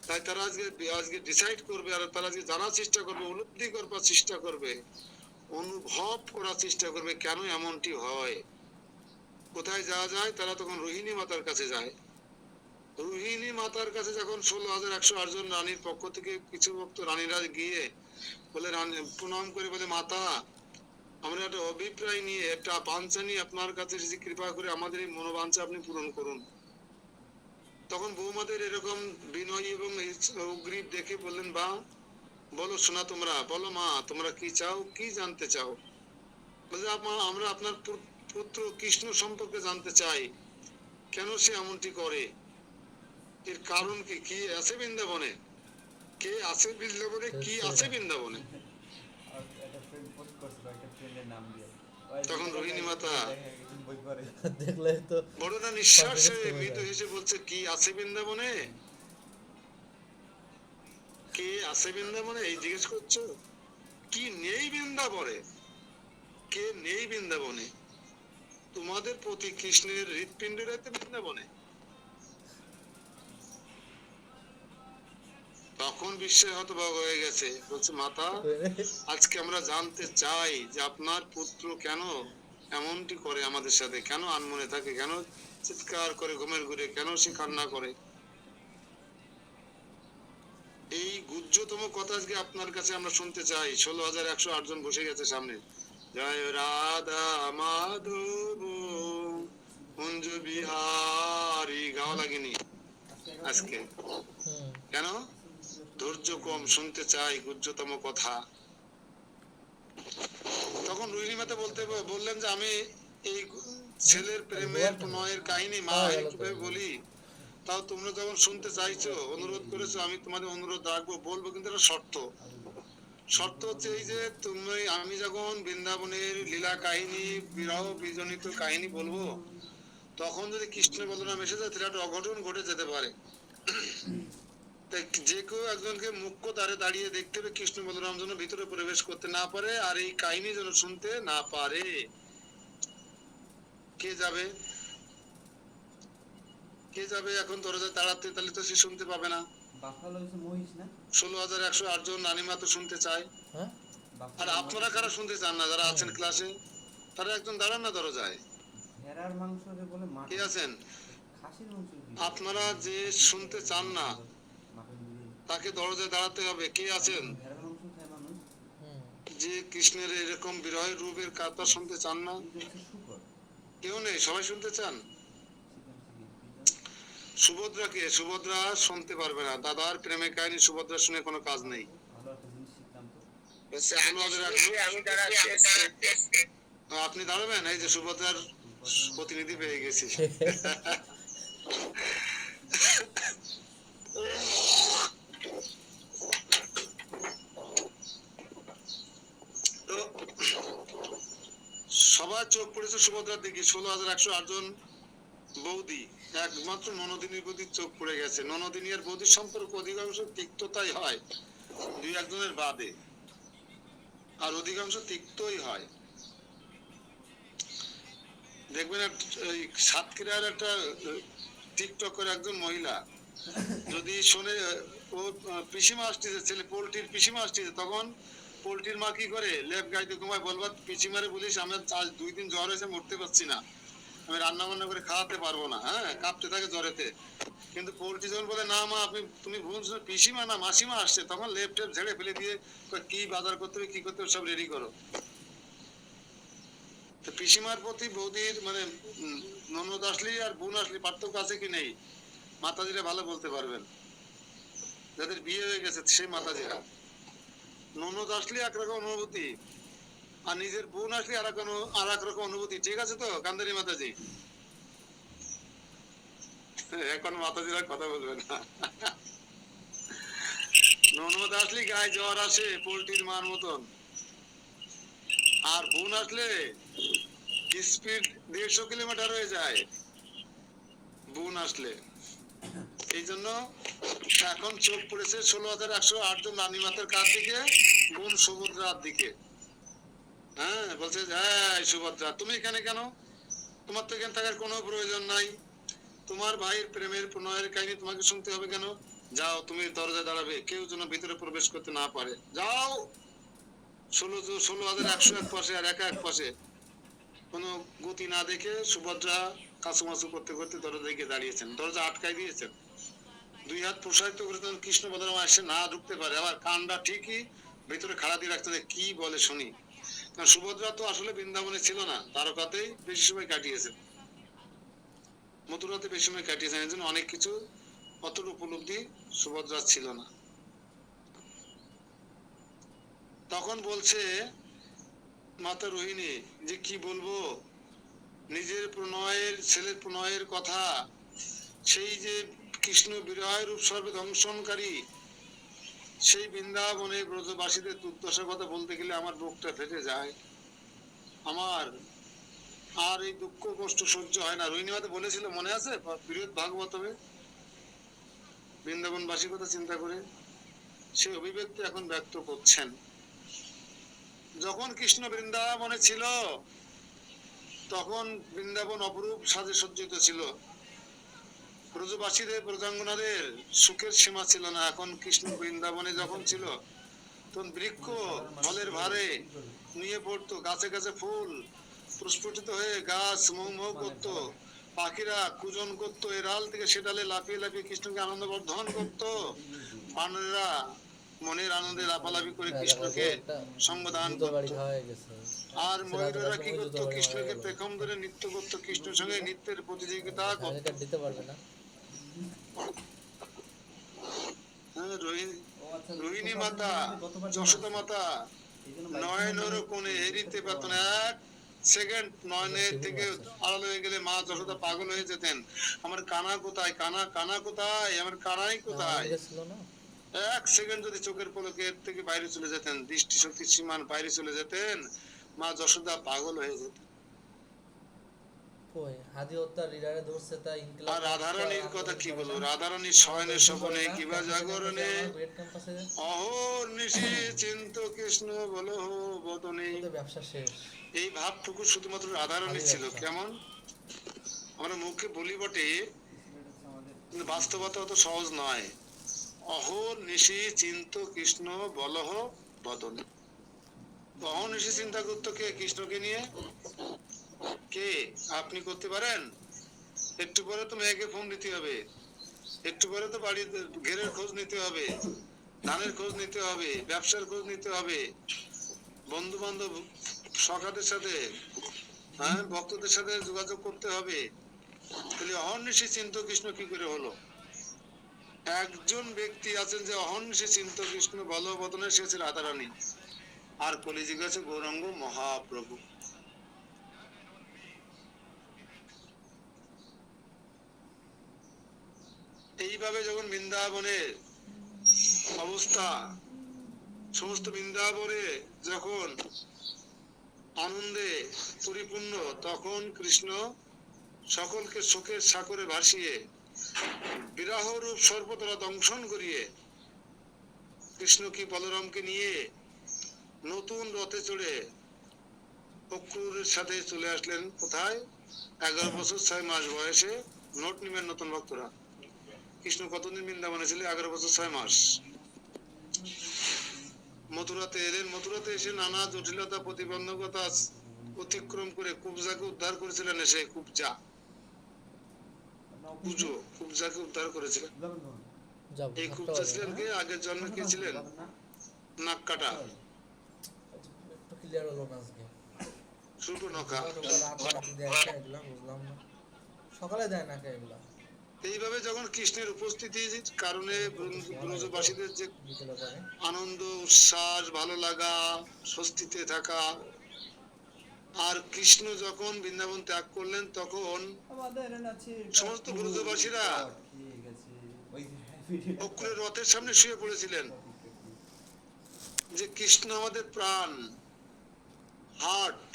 তাই তারা আজকে ডিসাইড করবে, আর তারা আজকে জানার চেষ্টা করবে, উপলব্ধি করবার চেষ্টা করবে, অনুভব করার চেষ্টা করবে কেন এমনটি হয়। কোথায় যাওয়া যায়? তারা তখন রোহিণী মাতার কাছে যায়। রোহিণী মাতার কাছে যখন 16,108 জন রানীর পক্ষ থেকে কিছু ভক্ত রানীরা গিয়ে বলে, রানী প্রণাম করে বলে, মাতা আমরা একটা অভিপ্রায় নিয়ে একটা বাঞ্ছা নিয়ে আপনার কাছে এসেছি, কৃপা করে আমাদের এই মনোবাঞ্ছা আপনি পূরণ করুন। তখন বৌমাদের এরকম বিনয় এবং উগ্রীব দেখে বললেন, বা বলো শোনা, তোমরা বলো মা, তোমরা কি চাও, কি জানতে চাও? বলছে, আমরা আপনার পুত্র কৃষ্ণ সম্পর্কে জানতে চাই, কেন সে এমনটি করে, এর কারণ কি? কি আছে বৃন্দাবনে? কে আছে বৃন্দাবনে? কি আছে বৃন্দাবনে? তখন রোহিণী মাতা দেখলে তো বড়টা নিঃশ্বাসে মৃদু হেসে বলছে, কি আছে বৃন্দাবনে? কে আছে বৃন্দাবনে এই জিজ্ঞেস করছো? কি নেই বৃন্দাবনে? কে নেই বৃন্দাবনে? তোমাদের প্রতি কৃষ্ণের হৃৎপিণ্ড রয়েছে বৃন্দাবনে। তখন বিস্ময় হতবাক হয়ে গেছে, বলছে, মাতা আজকে আমরা জানতে চাই যে আপনার পুত্র কেন এমনটি করে আমাদের সাথে, কেন আনমনে থাকে, কেন চিৎকার করে ঘুমের ঘুরে, কেন সে কান্না করে। এই গুহ্যতম কথা আজকে আপনার কাছে আমরা শুনতে চাই। 16,108 জন বসে গেছে সামনে। জয় রাধা মাধব কুঞ্জ বিহারি গাওয়া লাগেনি আজকে। হুম কেন? ধৈর্য কম, শুনতে চাই গুহ্যতম কথা। তখন রোহিণী মাতা বললেন যে আমি এই ছেলের প্রেমের প্রণয়ের কাহিনী মা কিভাবে বলি, তাও তোমরা যখন শুনতে চাইছো, অনুরোধ করেছো, আমি তোমাদের অনুরোধ রাখবো, বলবো, কিন্তু এটা শর্ত। শর্ত হচ্ছে এই যে আমি যখন বৃন্দাবনের লীলা কাহিনী, বিরহ বিজনিত কাহিনী বলবো, তখন যদি কৃষ্ণ বলরাম এসে যায়, তাহলে একটা অঘটন ঘটে যেতে পারে। তাই যে কেউ একজনকে মুখ্য দ্বারে দাঁড়িয়ে দেখতে হবে, কৃষ্ণ বলরাম যেন ভিতরে প্রবেশ করতে না পারে, আর এই কাহিনী যেন শুনতে না পারে। কে যাবে? কে যাবে এখন দরজায় দাঁড়াতে? তাহলে তো সে শুনতে পাবে না। 16,108 জন রানীমা তো শুনতে চায়। হ্যাঁ আর আপনারা কারা শুনতে চান না, যারা আছেন ক্লাসে, তারা একজন দাঁড়ান না দরজায়। কে আছেন? আপনারা যে শুনতে চান না, তাকে দরজায় দাঁড়াতে হবে। কে আছেন যে কৃষ্ণের এরকম বিরহের রূপের কথা শুনতে চান না? কেউ নেই, সবাই শুনতে চান। সুভদ্রাকে, সুভদ্রা শুনতে পারবে না। দাদার প্রেমের কাহিনী সুভদ্রা শুনে কোনো কাজ নেই। আপনি দাঁড়াবেন? এই যে সুভদ্রার প্রতিনিধি পেয়ে গেছি। তো সবার চোখ পড়েছে সুভদ্রার দিকে। 16,108 জন বৌদি, একমাত্র ননদিনীর প্রতি চোখ পড়ে গেছে। ননদিনী আর বৌদির সম্পর্ক অধিকাংশ তিক্ততাই হয়, দুই একজনের বাদে, আর অধিকাংশ তিক্তই হয়। দেখবেন ওই সাতক্ষীরার একটা টিকটক করে একজন মহিলা যদি শোনে ও পিসিমা আসতেছে, ছেলে পোল্ট্রির পিসিমা আসতেছে, তখন পোল্ট্রির মা কি করে, লেপ গাইতে ঘুমায়, বলবা পিসিমারে বলিস আমার আজ 2 দিন জ্বর হয়েছে, মরতে পারছি না, আমি রান্না বান্না করে খাওয়াতে পারবো না, হ্যাঁ, কাঁপতে থাকে জ্বরেতে। কিন্তু পোল্ট্রি যখন বলে না মা আপনি তুমি বুঝছো পিসিমা না মাসিমা আসছে, তখন লেপ টেপ ঝেড়ে ফেলে দিয়ে কয়, কি বাজার করতে হবে কি করতে হবে সব রেডি করো। তো পিসিমার প্রতি বৌদির মানে ননদ আসলি আর বোন আসলি পার্থক্য আছে কি নেই? মাতাজিরা ভালো বলতে পারবেন, যাদের বিয়ে হয়ে গেছে সেই মাতাজিরা। ননদ আসলে একরকম অনুভূতি, আর নিজের বোন আসলে আর এক রকম অনুভূতি। ঠিক আছে তো কান্দারি মাতাজি? এখন মাতাজিরা কথা বলবেন না। ননদ আসলে গায়ে জ্বর আসে পোল্ট্রির মার মতন, আর বোন আসলে স্পিড 150 কিলোমিটার হয়ে যায় বোন আসলে। এই জন্য এখন চোখ পড়েছে 16,108 জন রানীমাতার কার দিকে? বোন সুভদ্রার দিকে। হ্যাঁ, বলছে হ্যাঁ সুভদ্রা তুমি এখানে কেন? তোমার তো এখানে থাকার কোনো প্রয়োজন নাই। তোমার ভাইয়ের প্রেমের প্রণয়ের কাহিনী তোমাকে শুনতে হবে কেন? যাও তুমি দরজায় দাঁড়াবে, কেউ যেন ভিতরে প্রবেশ করতে না পারে। যাও। 16,101 পাশে আর একা এক পাশে। কোনো গতি না দেখে সুভদ্রা কাছুমাছু করতে করতে দরজায় গিয়ে দাঁড়িয়েছেন, দরজা আটকাই দিয়েছেন। 2 হাত প্রসারিত করে তখন কৃষ্ণ বলরাম এসে না ঢুকতে পারে, আবার কানটা ঠিকই ভিতরে খাড়া দিয়ে রাখতে হবে, কি বলে শুনি। কারণ সুভদ্রা তো আসলে বৃন্দাবনে ছিল না, তারকাতেই বেশি সময় কাটিয়েছেন, মথুরাতে বেশি সময় কাটিয়েছেন। এই জন্য অনেক কিছু অতটা উপলব্ধি সুভদ্রা ছিল না। তখন বলছে মাতা রোহিণী যে কি বলবো, নিজের প্রণয়ের ছেলের প্রণয়ের কথা, সেই যে কৃষ্ণ বিরহের রূপ সর্বে ধ্বংসনকারী সেই বৃন্দাবনে ব্রজবাসীদের দুর্দশার কথা বলতে গেলে আমার বুকটা ফেটে যায়। আমার আর এই দুঃখ কষ্ট সহ্য হয় না। রোহিণী মাতা বলেছিল মনে আছে বৃহৎ ভাগবতমে, বৃন্দাবনবাসীর কথা চিন্তা করে সেই অভিব্যক্তি এখন ব্যক্ত করছেন। যখন কৃষ্ণ বৃন্দাবনে ছিল তখন বৃন্দাবন অপরূপ সাজে সজ্জিত ছিল, ব্রজবাসীদের ব্রজাঙ্গনাদের সুখের সীমা ছিল না। এখন কৃষ্ণ বৃন্দাবনে যখন ছিল তখন বৃক্ষ ফলের ভারে নিয়ে পড়তো, গাছে গাছে ফুল প্রস্ফুটিত হয়ে গাছ মৌ মৌ করতো, পাখিরা কুজন করতো, এ ডাল থেকে সে ডালে লাফিয়ে লাফিয়ে কৃষ্ণকে আনন্দ বর্ধন করতো, বানরেরা মনের আনন্দে লাফালাফি করে কৃষ্ণকে সঙ্গদান করতো। আর ময়ূরেরা কি করতো? কৃষ্ণকে পেখম ধরে নৃত্য করতো, কৃষ্ণের সঙ্গে নৃত্যের প্রতিযোগিতা করতো। দিতে পারবে না। হ্যাঁ, রোহিণী মাতা যশোদা মাতা নয়নের কোণে এড়িতে পারত না, 1 সেকেন্ড নয়নের থেকে আড়াল হয়ে গেলে মা যশোদা পাগল হয়ে যেতেন। আমার কানা কোথায়, কানা কানা কোথায়, আমার কানাই কোথায়। 1 সেকেন্ড যদি চোখের পলকে এর থেকে বাইরে চলে যেতেন, দৃষ্টিশক্তির সীমার বাইরে চলে যেতেন, মা যশোদা পাগল হয়ে যেতেন। আর রাধারানীর কথা কি বলবো, রাধারানীর শয়নে স্বপনে কিবা জাগরণে অহর্নিশি চিন্ত কৃষ্ণ বলো বদনে, এই ভাবটুকু শুধুমাত্র রাধারানীর ছিল। কেমন আমরা মুখে বলি বটে, কিন্তু বাস্তবতা অত সহজ নয়। অহর্নিশি চিন্ত কৃষ্ণ বলহ বদনে, অহর্নিশি চিন্তা করতো কে? কৃষ্ণকে নিয়ে। কে? আপনি করতে পারেন? একটু পরে তো মেয়েকে ফোন দিতে হবে, একটু পরে তো বাড়ির ঘেরের খোঁজ নিতে হবে, ধানের খোঁজ নিতে হবে, ব্যবসার খোঁজ নিতে হবে, বন্ধু বান্ধব সখাদের সাথে, হ্যাঁ, ভক্তদের সাথে যোগাযোগ করতে হবে। তাহলে অহর্নিশি চিন্ত কৃষ্ণ কি করে হলো? একজন ব্যক্তি আছেন যে অহর্নিশি চিন্ত কৃষ্ণ বলবদনে, সে হচ্ছে রাধারানী, আর কলিযুগে আছে গৌরাঙ্গ মহাপ্রভু। এইভাবে যখন বৃন্দাবনের অবস্থা, সমস্ত বৃন্দাবনে যখন আনন্দে পরিপূর্ণ, তখন কৃষ্ণ সকলকে শোকের সাগরে ভাসিয়ে বিরাহ রূপ সর্বতরা দংশন করিয়ে কৃষ্ণ কি বলরামকে নিয়ে নতুন রথে চড়ে অক্রূরের সাথে চলে আসলেন। কোথায়? 11 বছর 6 মাস বয়সে নোট নিবেন নতুন ভক্তরা। কৃষ্ণ কতদিন বৃন্দাবনে ছিল? 11 বছর 6 মাস। মথুরাতে এলেন, মথুরাতে এসে নানা জটিলতা প্রতিবন্ধকতা অতিক্রম করে কুবজাকে উদ্ধার করেছিলেন, এসে কুবজা কুবজাকে উদ্ধার করেছিলেন। যাবো এই 7টা কুবজা বাজে ছিলেন না? কে? আগের জন্মে কে ছিলেন? নাক কাটা, একটু ক্লিয়ার হলো না আজকে। ছোট নখা। রাত রাতে দেয় না এগুলা, বুঝলাম না। সকালে দেয় না কে এগুলা? এইভাবে যখন কৃষ্ণের উপস্থিতির কারণে ব্রজবাসীদের যে বিকেলে করে। আনন্দ, উচ্ছ্বাস, ভালো লাগা, স্বস্তিতে থাকা, আর কৃষ্ণ যখন বৃন্দাবন ত্যাগ করলেন তখন সমস্ত ব্রজবাসীরা অক্ষুরের রথের সামনে শুয়ে পড়েছিলেন যে কৃষ্ণ আমাদের প্রাণ। হার্ট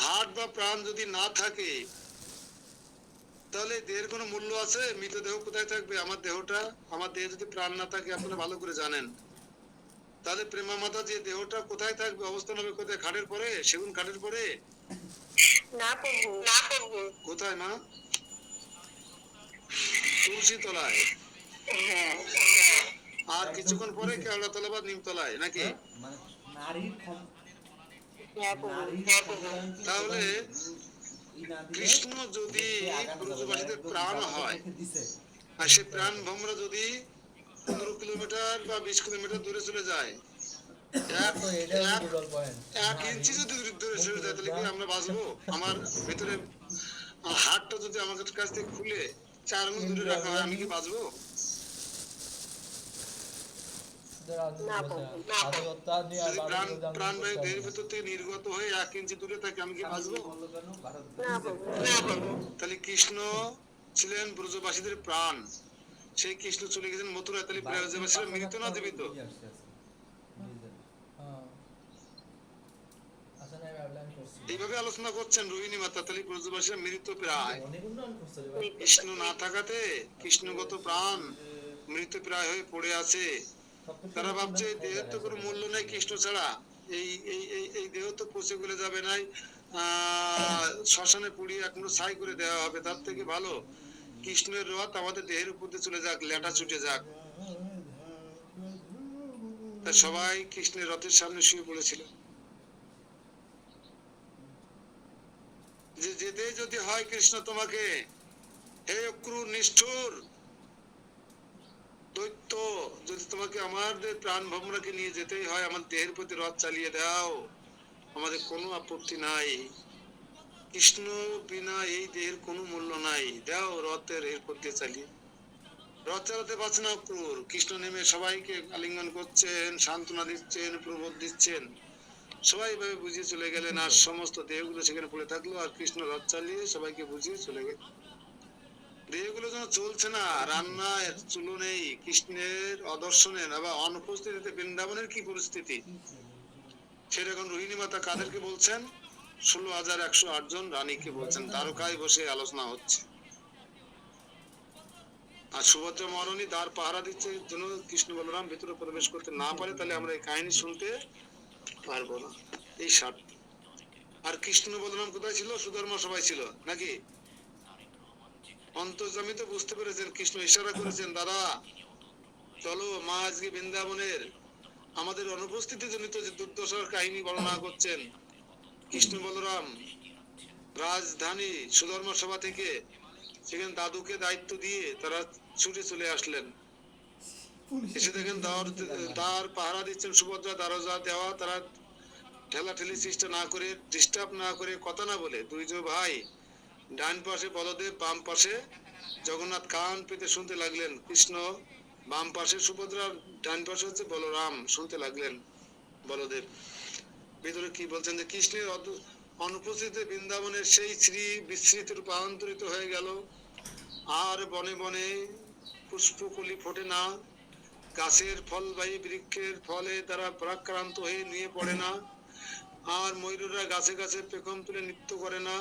হার্ট বা প্রাণ যদি না থাকে তাহলে দেহের কোনো মূল্য আছে? মৃতদেহ কোথায় থাকবে? আমার দেহটা, আমার দেহে যদি প্রাণ না থাকে, আপনারা ভালো করে জানেন, তাহলে প্রেমা মাতা যে দেহটা কোথায় থাকবে, অবস্থান হবে কোথায়? খাটের পরে, সেগুন খাটের পরে? কোথায় মা? তুলসী তলায়। আর কিছুক্ষণ পরে কেওড়া তলা বা নিমতলায়, নাকি? তাহলে কৃষ্ণ যদি ব্রজবাসীদের প্রাণ হয়, আর সে প্রাণ ভ্রমরা যদি 15 কিলোমিটার বা 20 কিলোমিটার দূরে চলে যায়, তো এটা হলো দুর্বল পয়েন্ট। এক ইঞ্চি যদি দূরে চলে যায়, তাহলে কি আমরা বাঁচবো? আমার ভিতরে হাড়টা যদি আমার কাছ থেকে খুলে 4 আঙুল দূরে রাখা হয়, আমি কি বাঁচবো? যদি প্রাণবায়ু দেহের ভিতর থেকে নির্গত হয়ে 1 ইঞ্চি দূরে থাকে, আমি কি বাঁচবো? তাহলে কৃষ্ণ ছিলেন ব্রজবাসীদের প্রাণ। সেই কৃষ্ণ চলে গেছেন মথুরায়, তাহলে ব্রজবাসীরা মৃত না জীবিত? এইভাবে আলোচনা করছেন রোহিণী মাতা, তাহলে ব্রজবাসীরা মৃত প্রায়। কৃষ্ণ না থাকাতে কৃষ্ণগত প্রাণ মৃত প্রায় হয়ে পড়ে আছে। তারা ভাবছে দেহের তো কোনো মূল্য নেই কৃষ্ণ ছাড়া, এই এই এই এই দেহ তো পচে গলে যাবে নাই, শ্মশানে পুড়িয়ে এখনো ছাই করে দেওয়া হবে, তার থেকে ভালো কৃষ্ণের রথ আমাদের দেহের উপর দিয়ে চলে যাক, লেটা ছুটে যাক। তা সবাই কৃষ্ণের রথের সামনে শুয়ে পড়েছিল যে যেতে যদি হয় কৃষ্ণ তোমাকে, হে অক্রূর নিষ্ঠুর দৈত্য, যদি তোমাকে আমাদের প্রাণ ভ্রমরাকে নিয়ে যেতেই হয়, আমার দেহের প্রতি রথ চালিয়ে দাও, আমাদের কোনো আপত্তি নাই। কৃষ্ণ বিনা এই দেহের কোনো মূল্য নাই, দাও রথের এরপর দিয়ে চালিয়ে। রথ চালাতে পারছে না অক্রূর। কৃষ্ণ নেমে সবাইকে আলিঙ্গন করছেন, সান্ত্বনা দিচ্ছেন, প্রবোধ দিচ্ছেন, সবাই ভাবে বুঝিয়ে চলে গেলেন। আর সমস্ত দেহগুলো সেখানে পড়ে থাকলো, আর কৃষ্ণ রথ চালিয়ে সবাইকে বুঝিয়ে চলে গেল। দেহগুলো যেন চলছে না, রান্না চুলো নেই, কৃষ্ণের অদর্শনে বা অনুপস্থিতিতে বৃন্দাবনের কি পরিস্থিতি সেটা এখন রোহিণী মাতা কাদেরকে বলছেন? 16,108 জন রানীকে বলছেন। দ্বারকায় বসে আলোচনা হচ্ছে, আর সুভদ্রা মহারানী দ্বার পাহারা দিচ্ছে যেন কৃষ্ণ বলরাম ভিতরে প্রবেশ করতে না পারে, তাহলে আমরা এই কাহিনী শুনতে পারবো না, এই স্বার্থ। আর কৃষ্ণ বলরাম কোথায় ছিল? সুধর্মা সবাই ছিল, নাকি? অন্তর্যামী তো বুঝতে পেরেছেন, কৃষ্ণ ইশারা করেছেন, দাদা চলো, মা আজকে বৃন্দাবনের আমাদের অনুপস্থিতি জনিত যে দুর্দশার কাহিনী বর্ণনা করছেন। কৃষ্ণ বলরাম রাজধানী সুধর্মা সভা থেকে সেখানে দাদুকে দায়িত্ব দিয়ে তারা ছুটে চলে আসলেন। এসে দেখেন দ্বার পাহারা দিচ্ছেন সুভদ্রা, দরজা দেওয়া, তারা ঠেলাঠেলি চেষ্টা না করে, ডিস্টার্ব না করে, কথা না বলে দুইজন ভাই, ডান পাশে বলদেব, বাম পাশে জগন্নাথ, কান পেতে শুনতে লাগলেন। কৃষ্ণ বাম পাশে সুভদ্রা, ডান পাশে হচ্ছে বলরাম, শুনতে লাগলেন বলদেব ভিতরে কি বলছেন, যে কৃষ্ণের অনুপস্থিতিতে বৃন্দাবনের সেই শ্রী বিস্মৃত রূপান্তরিত হয়ে গেল। আর বনে বনে পুষ্পকলি ফোটে না, গাছের ফলবাহী বৃক্ষের ফলে তারা পরাক্রান্ত হয়ে নিয়ে পড়ে না, আর ময়ূররা গাছে গাছে পেখম তুলে নৃত্য করে না।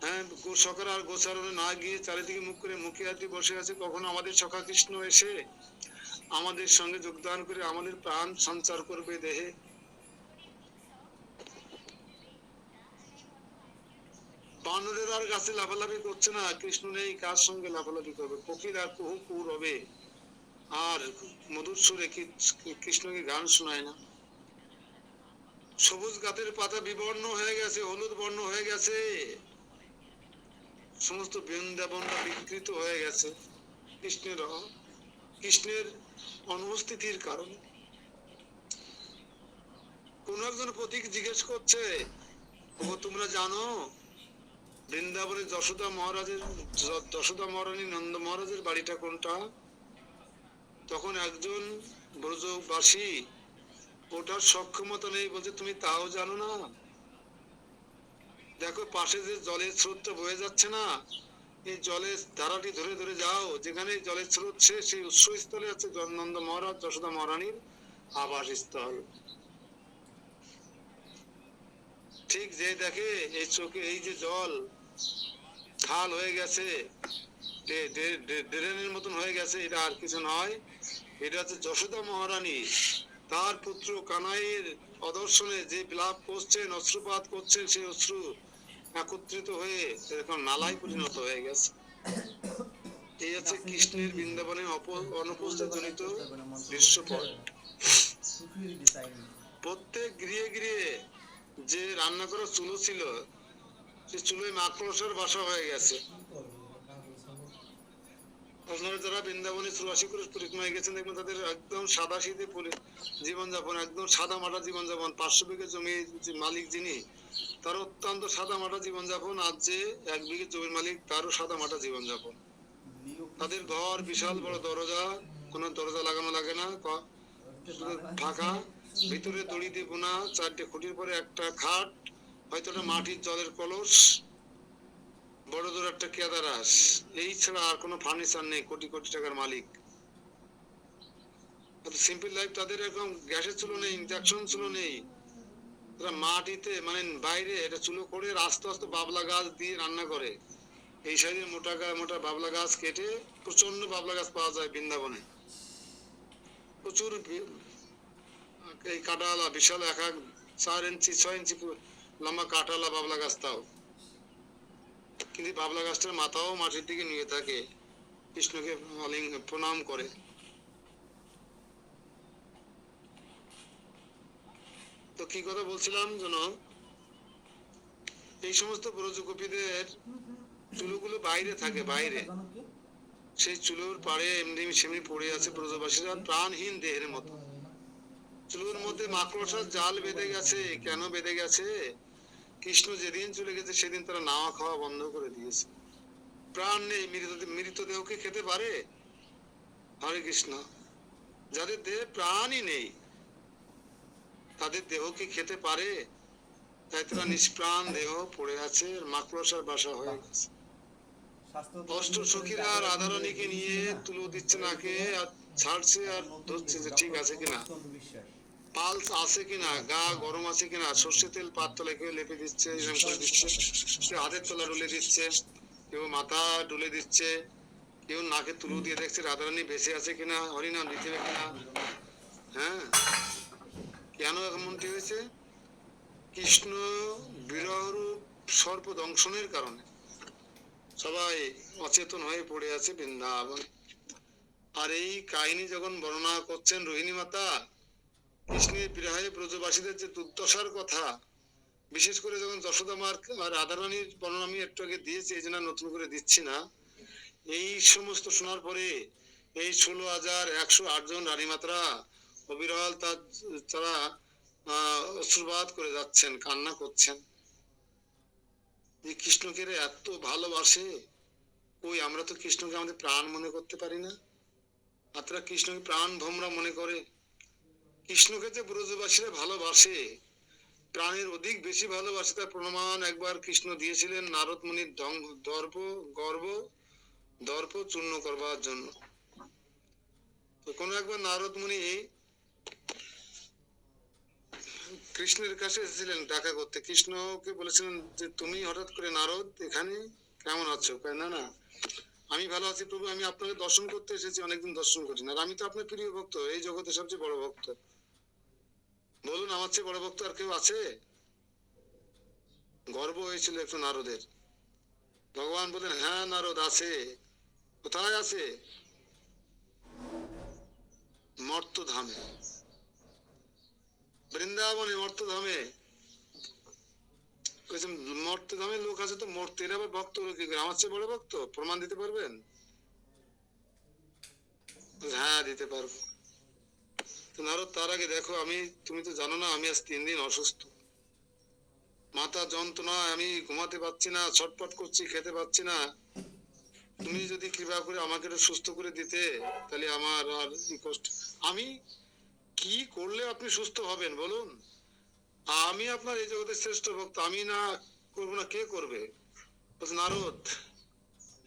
হ্যাঁ, সকার আর গোচারণে না গিয়ে চারিদিকে মুখ করে মুখে হাতে বসে আছে, কখনো আমাদের সখা কৃষ্ণ এসে আমাদের সঙ্গে যোগদান করে আমাদের প্রাণ সঞ্চার করবে দেহে। বানরের আর গাছে লাফালাফি করছে না, কৃষ্ণ নেই, কার সঙ্গে লাফালাফি করবে? কোকিল আর কুহু কুহু রবে, আর মধুর সুরে কৃষ্ণকে গান শোনায় না। সবুজ গাছের পাতা বিবর্ণ হয়ে গেছে, হলুদ বর্ণ হয়ে গেছে, সমস্ত বৃন্দাবনটা বিকৃত হয়ে গেছে কৃষ্ণের অনুপস্থিতির কারণে। কোন একজন প্রতীক জিজ্ঞেস করছে, ও তোমরা জানো বৃন্দাবনের যশোদা মহারানী নন্দ মহারাজের বাড়িটা কোনটা? তখন একজন ব্রজবাসী, ওটার সক্ষমতা নেই, বলছে তুমি তাও জানো না? দেখো পাশে যে জলের স্রোতটা বয়ে যাচ্ছে না, এই জলের ধারাটি ধরে ধরে যাও, যেখানে জলের স্রোত শেষ সেই উৎসস্থলে আছে নন্দ মহারাজ যশোদা মহারানীর আবাসস্থল। ঠিক যে দেখে এই চোখে এই যে জল খাল হয়ে গেছে, ড্রেনের মতন হয়ে গেছে, এটা আর কিছু নয়, এটা হচ্ছে যশোদা মহারানী তার পুত্র কানাইয়ের অদর্শনে যে বিলাপ করছেন, অশ্রুপাত করছেন, সেই অশ্রু একত্রিত হয়ে এরকম নালায় পরিণত হয়ে গেছে। এই হচ্ছে কৃষ্ণের বৃন্দাবনে অনুপস্থিত জনিত দৃশ্যপট। প্রত্যেক গৃহে গৃহে যে রান্না করা চুলো ছিল, সে চুলোয় মাকড়সার বাসা হয়ে গেছে। আপনারা যারা বৃন্দাবনে চুরাশি করে পরিক্রমায় গেছেন, দেখবেন তাদের একদম সাদা শীতে জীবনযাপন, একদম সাদা মাটা জীবনযাপন। 500 বিঘে জমির মালিক যিনি, তার অত্যন্ত সাদা মাটা জীবনযাপন। আর যে 1 বিঘে জমির মালিক, তারও সাদা মাটা জীবনযাপন। তাদের ঘর বিশাল বড় দরজা, কোনো দরজা লাগানো লাগে না, ফাঁকা, ভিতরে দড়ি দিয়ে বোনা 4টে খুঁটির পরে একটা খাট, হয়তো একটা মাটির জলের কলস, বড় দূর একটা কেদারাস, এই ছাড়া আর কোনো ফার্নিচার নেই। কোটি কোটি টাকার মালিক। সিম্পল লাইফ তাদের। এরকম গ্যাসের চুলো নেই, ইন্ডাকশন চুলো নেই, তারা মাটিতে মানে বাইরে এটা চুলো করে আস্তে আস্তে বাবলা গাছ দিয়ে রান্না করে। এই সাইডে মোটা মোটা বাবলা গাছ কেটে, প্রচন্ড বাবলা গাছ পাওয়া যায় বৃন্দাবনে, প্রচুর। এই কাঁটাওয়ালা বিশাল 4 ইঞ্চি 6 ইঞ্চি লম্বা কাঁটাওয়ালা বাবলা গাছ, তাও কিন্তু বাবলা গাছটার মাথাও মাটির দিকে নিয়ে থাকে, কৃষ্ণকে প্রণাম করে। তো কি কথা বলছিলাম যেন, এই সমস্ত ব্রজগোপীদের চুলোগুলো বাইরে থাকে, বাইরে সেই চুলোর পাড়ে এমনি সেমনি পড়ে আছে ব্রজবাসীরা প্রাণহীন দেহের মতো। চুলোর মধ্যে মাকড়সার জাল বেঁধে গেছে। কেন বেঁধে গেছে? কৃষ্ণ যেদিন চলে গেছে সেদিন তারা নাওয়া খাওয়া বন্ধ করে দিয়েছে। প্রাণ নেই, মৃতদেহকে খেতে পারে? হরে কৃষ্ণ। যাদের দেহে প্রাণই নেই, তাদের দেহ কি খেতে পারে? তাই তারা নিষ্প্রাণ দেহ পড়ে আছে, মাকড়সার বাসা হয়ে গেছে। অষ্ট সখীরা রাধারানীকে নিয়ে তুলো দিচ্ছে নাকে, আর ছাড়ছে আর ধরছে যে ঠিক আছে কিনা, পালস আছে কিনা, গা গরম আছে কিনা, সর্ষে তেল পাত তলে কেউ লেপে দিচ্ছে, এরকম করে দিচ্ছে, কেউ হাতের তলা ডুলে দিচ্ছে, কেউ মাথা ডুলে দিচ্ছে, কেউ নাকে তুলো দিয়ে দেখছে রাধারানী বেঁচে আছে কিনা, হরিনাম দিতে হবে কিনা। হ্যাঁ, কেন এমনটি হয়েছে? কৃষ্ণ বিরহরূপ সর্প দংশনের কারণে সবাই অচেতন হয়ে পড়ে আছে বৃন্দাবন। আর এই কাহিনী যখন বর্ণনা করছেন রোহিণী মাতা, কৃষ্ণের বিরহে ব্রজবাসীদের যে দুর্দশার কথা, বিশেষ করে যখন যশোদা মার রাধারানীর বর্ণনা আমি একটু আগে দিয়েছি, এই জন্য নতুন করে দিচ্ছি না। এই সমস্ত শোনার পরে এই 16,108 জন রানীমাতারা অবিরল তারা অশ্রুপাত করে যাচ্ছেন, কান্না করছেন যে কৃষ্ণকে এত ভালোবাসে। ওই আমরা তো কৃষ্ণকে আমাদের প্রাণ মনে করতে পারি না, আর তারা কৃষ্ণকে প্রাণ ভোমরা মনে করে। কৃষ্ণকে যে ব্রজবাসীরা ভালোবাসে, প্রাণের অধিক বেশি ভালোবাসে, তার প্রমাণ একবার কৃষ্ণ দিয়েছিলেন নারদ মুনির দর্প চূর্ণ করবার জন্য। তো কোনো একবার নারদ মুনি কৃষ্ণের কাছে এসেছিলেন দেখা করতে। কৃষ্ণকে বলেছিলেন যে তুমি হঠাৎ করে নারদ এখানে কেমন আছো? না না, আমি ভালো আছি প্রভু, আমি আপনাকে দর্শন করতে এসেছি, অনেকদিন দর্শন করি না, আর আমি তো আপনার প্রিয় ভক্ত, এই জগতের সবচেয়ে বড় ভক্ত। বলুন আমার চেয়ে বড় ভক্ত আর কেউ আছে? গর্ব হয়েছিল একটু নারদের। ভগবান বলেন হ্যাঁ নারদ আছে। কোথায় আছে? মর্ত ধামে। বৃন্দাবনে মর্তধামে, মর্তধামে লোক আছে তো মূর্তি, এরা আবার ভক্ত হলো কি করে? আমার চেয়ে বড় ভক্ত, প্রমাণ দিতে পারবেন? হ্যাঁ দিতে পারবো। তো নারদ তার আগে দেখো, তুমি তো জানো না আমি আজ 3 দিন অসুস্থ, মাথা যন্ত্রণা, আমি ঘুমাতে পারছি না, ছটপট করছি, খেতে পারছি না। তুমি যদি কৃপা করে আমাকে একটু সুস্থ করে দিতে, তাহলে আমার আর এই কষ্ট, আমি কি করলে আপনি সুস্থ হবেন বলুন? আমি আপনার এই জগতের শ্রেষ্ঠ ভক্ত, আমি না করবো না কে করবে? বলছে নারদ,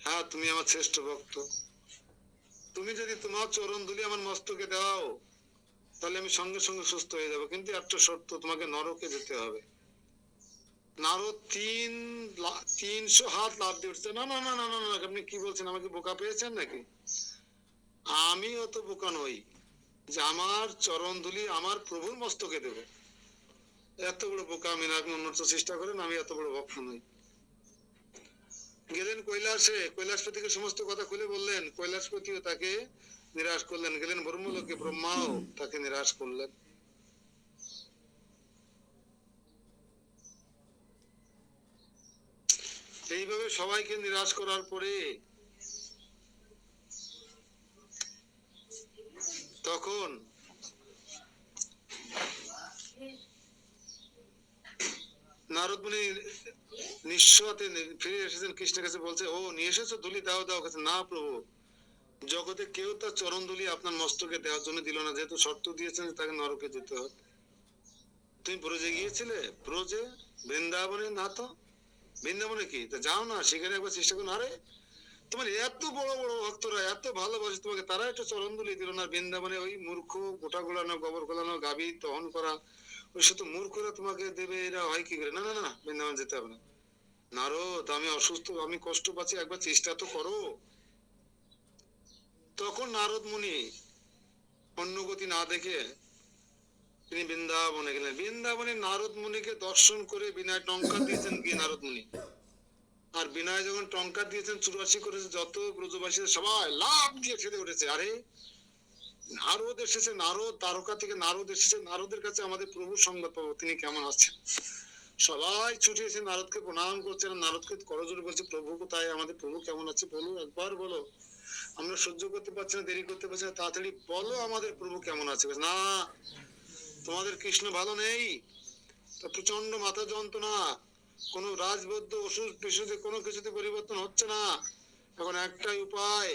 হ্যাঁ তুমি আমার শ্রেষ্ঠ ভক্ত, তুমি যদি তোমার চরণ ধুলি আমার মস্তকে দাও, তাহলে আমি সঙ্গে সঙ্গে সুস্থ হয়ে যাবো, কিন্তু একটা শর্ত, তোমাকে নরকে যেতে হবে। নারদ 300 হাত লাফ দিয়ে উঠছে, না না না না না না, আপনি কি বলছেন, আমাকে বোকা পেয়েছেন নাকি? আমি অত বোকা নই যে আমার চরণ ধুলি আমার প্রভুর মস্তকে দেব, এত বড় বোকা আমি না। আপনি উন্নত চেষ্টা করেন, আমি এত বড় ভক্ত নই। গেলেন কৈলাসে, কৈলাসপতিকে সমস্ত কথা খুলে বললেন, কৈলাসপতিও তাকে নিরাশ করলেন। গেলেন ব্রহ্মলোকে, ব্রহ্মাও তাকে নিরাশ করলেন। এইভাবে সবাইকে নিরাশ করার পরে তখন নারদ মুনি নিঃস্ব হাতে ফিরে এসেছেন কৃষ্ণের কাছে, বলছে ও নিয়ে এসেছো ধুলি, দাও দাও। কাছে না প্রভু, জগতে কেউ তার চরণ ধুলি আপনার মস্তকে দেওয়ার জন্য দিল না, যেহেতু শর্ত দিয়েছেন যে তাকে নরকে যেতে হবে। তুমি ব্রজে গিয়েছিলে? ব্রজে? বৃন্দাবনে না তো। বৃন্দাবনে কি তা যাও না, সেখানে একবার চেষ্টা করুন। আরে তোমার এত বড় বড় ভক্তরা এত ভালোবাসে তোমাকে, তারা একটু চরণ ধুলি দিল না? বৃন্দাবনে ওই মূর্খ গোটা গোলানো, গোবর গোলানো, গাভী দহন করা ওই শুধু মূর্খরা তোমাকে দেবে, এরা হয় কি করে? না না না না, বৃন্দাবন যেতে হবে না। নারদ আমি অসুস্থ, আমি কষ্ট পাচ্ছি, একবার চেষ্টা তো করো। তখন নারদ মুনি অন্য গতি না দেখে তিনি বৃন্দাবনে গেলেন। বৃন্দাবনে নারদ মুনিকে দর্শন করে বিনয় টঙ্কার দিয়েছেন গিয়ে নারদ মুনি। আর বিনয় যখন টঙ্কার দিয়েছেন, চুরাশি করেছে, যত ব্রজবাসীদের সবাই লাভ দিয়ে ছেড়ে উঠেছে। আরে নারদ এসেছে, নারদ তারকা থেকে নারদ এসেছে, নারদের কাছে আমাদের প্রভুর সংবাদ পাবো, তিনি কেমন আছেন। সবাই ছুটে এসে নারদকে প্রণাম করছে, নারদকে করজোড়ে বলছে প্রভু কোথায়, আমাদের প্রভু কেমন আছে বলো, একবার বলো, আমরা সহ্য করতে পারছি না, দেরি করতে পারছি না, তাড়াতাড়ি বলো আমাদের প্রভু কেমন আছে। না তোমাদের কৃষ্ণ ভালো নেই, প্রচন্ড মাথা যন্ত্রণা, কোন রাজবদ্ধ ওষুধ বিষুধে কোনো কিছুতে পরিবর্তন হচ্ছে না। এখন একটাই উপায়,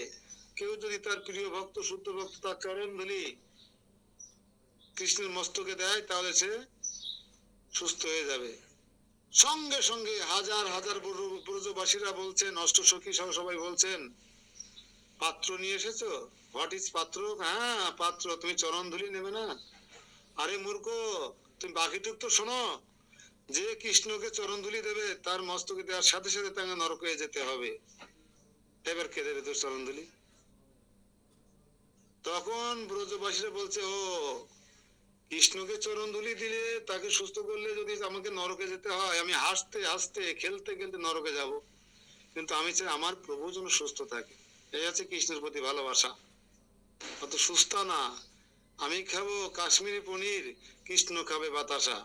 কেউ যদি তার প্রিয় ভক্ত শুদ্ধ ভক্ত তার চরণ ধুলি কৃষ্ণের মস্তকে দেয়, তাহলে সে সুস্থ হয়ে যাবে। সঙ্গে সঙ্গে হাজার হাজার ব্রজবাসীরা বলছেন, অষ্টসখী সহ সবাই বলছেন পাত্র নিয়ে এসেছো? হোয়াট ইজ পাত্র? হ্যাঁ পাত্র, তুমি চরণ ধুলি নেবে না? আরে মূর্খ, তুমি বাকিটুক তো শোনো, যে কৃষ্ণকে চরণ ধুলি দেবে তার মস্তকে দেওয়ার সাথে সাথে তাকে নরকে যেতে হবে। এবার কে দেবে তোর চরণ ধুলি? তখন ব্রজবাসীরা বলছে ও কৃষ্ণকে চরণ ধুলি দিলে, তাকে সুস্থ করলে যদি আমাকে নরকে যেতে হয়, আমি হাসতে হাসতে খেলতে খেলতে নরকে যাব, কিন্তু আমি চাই আমার প্রভু যেন সুস্থ থাকে। এই আছে কৃষ্ণের প্রতি ভালোবাসা। অত সুস্থ না, আমি খাবো কাশ্মীরি পনির, কৃষ্ণ খাবে বাতাসা,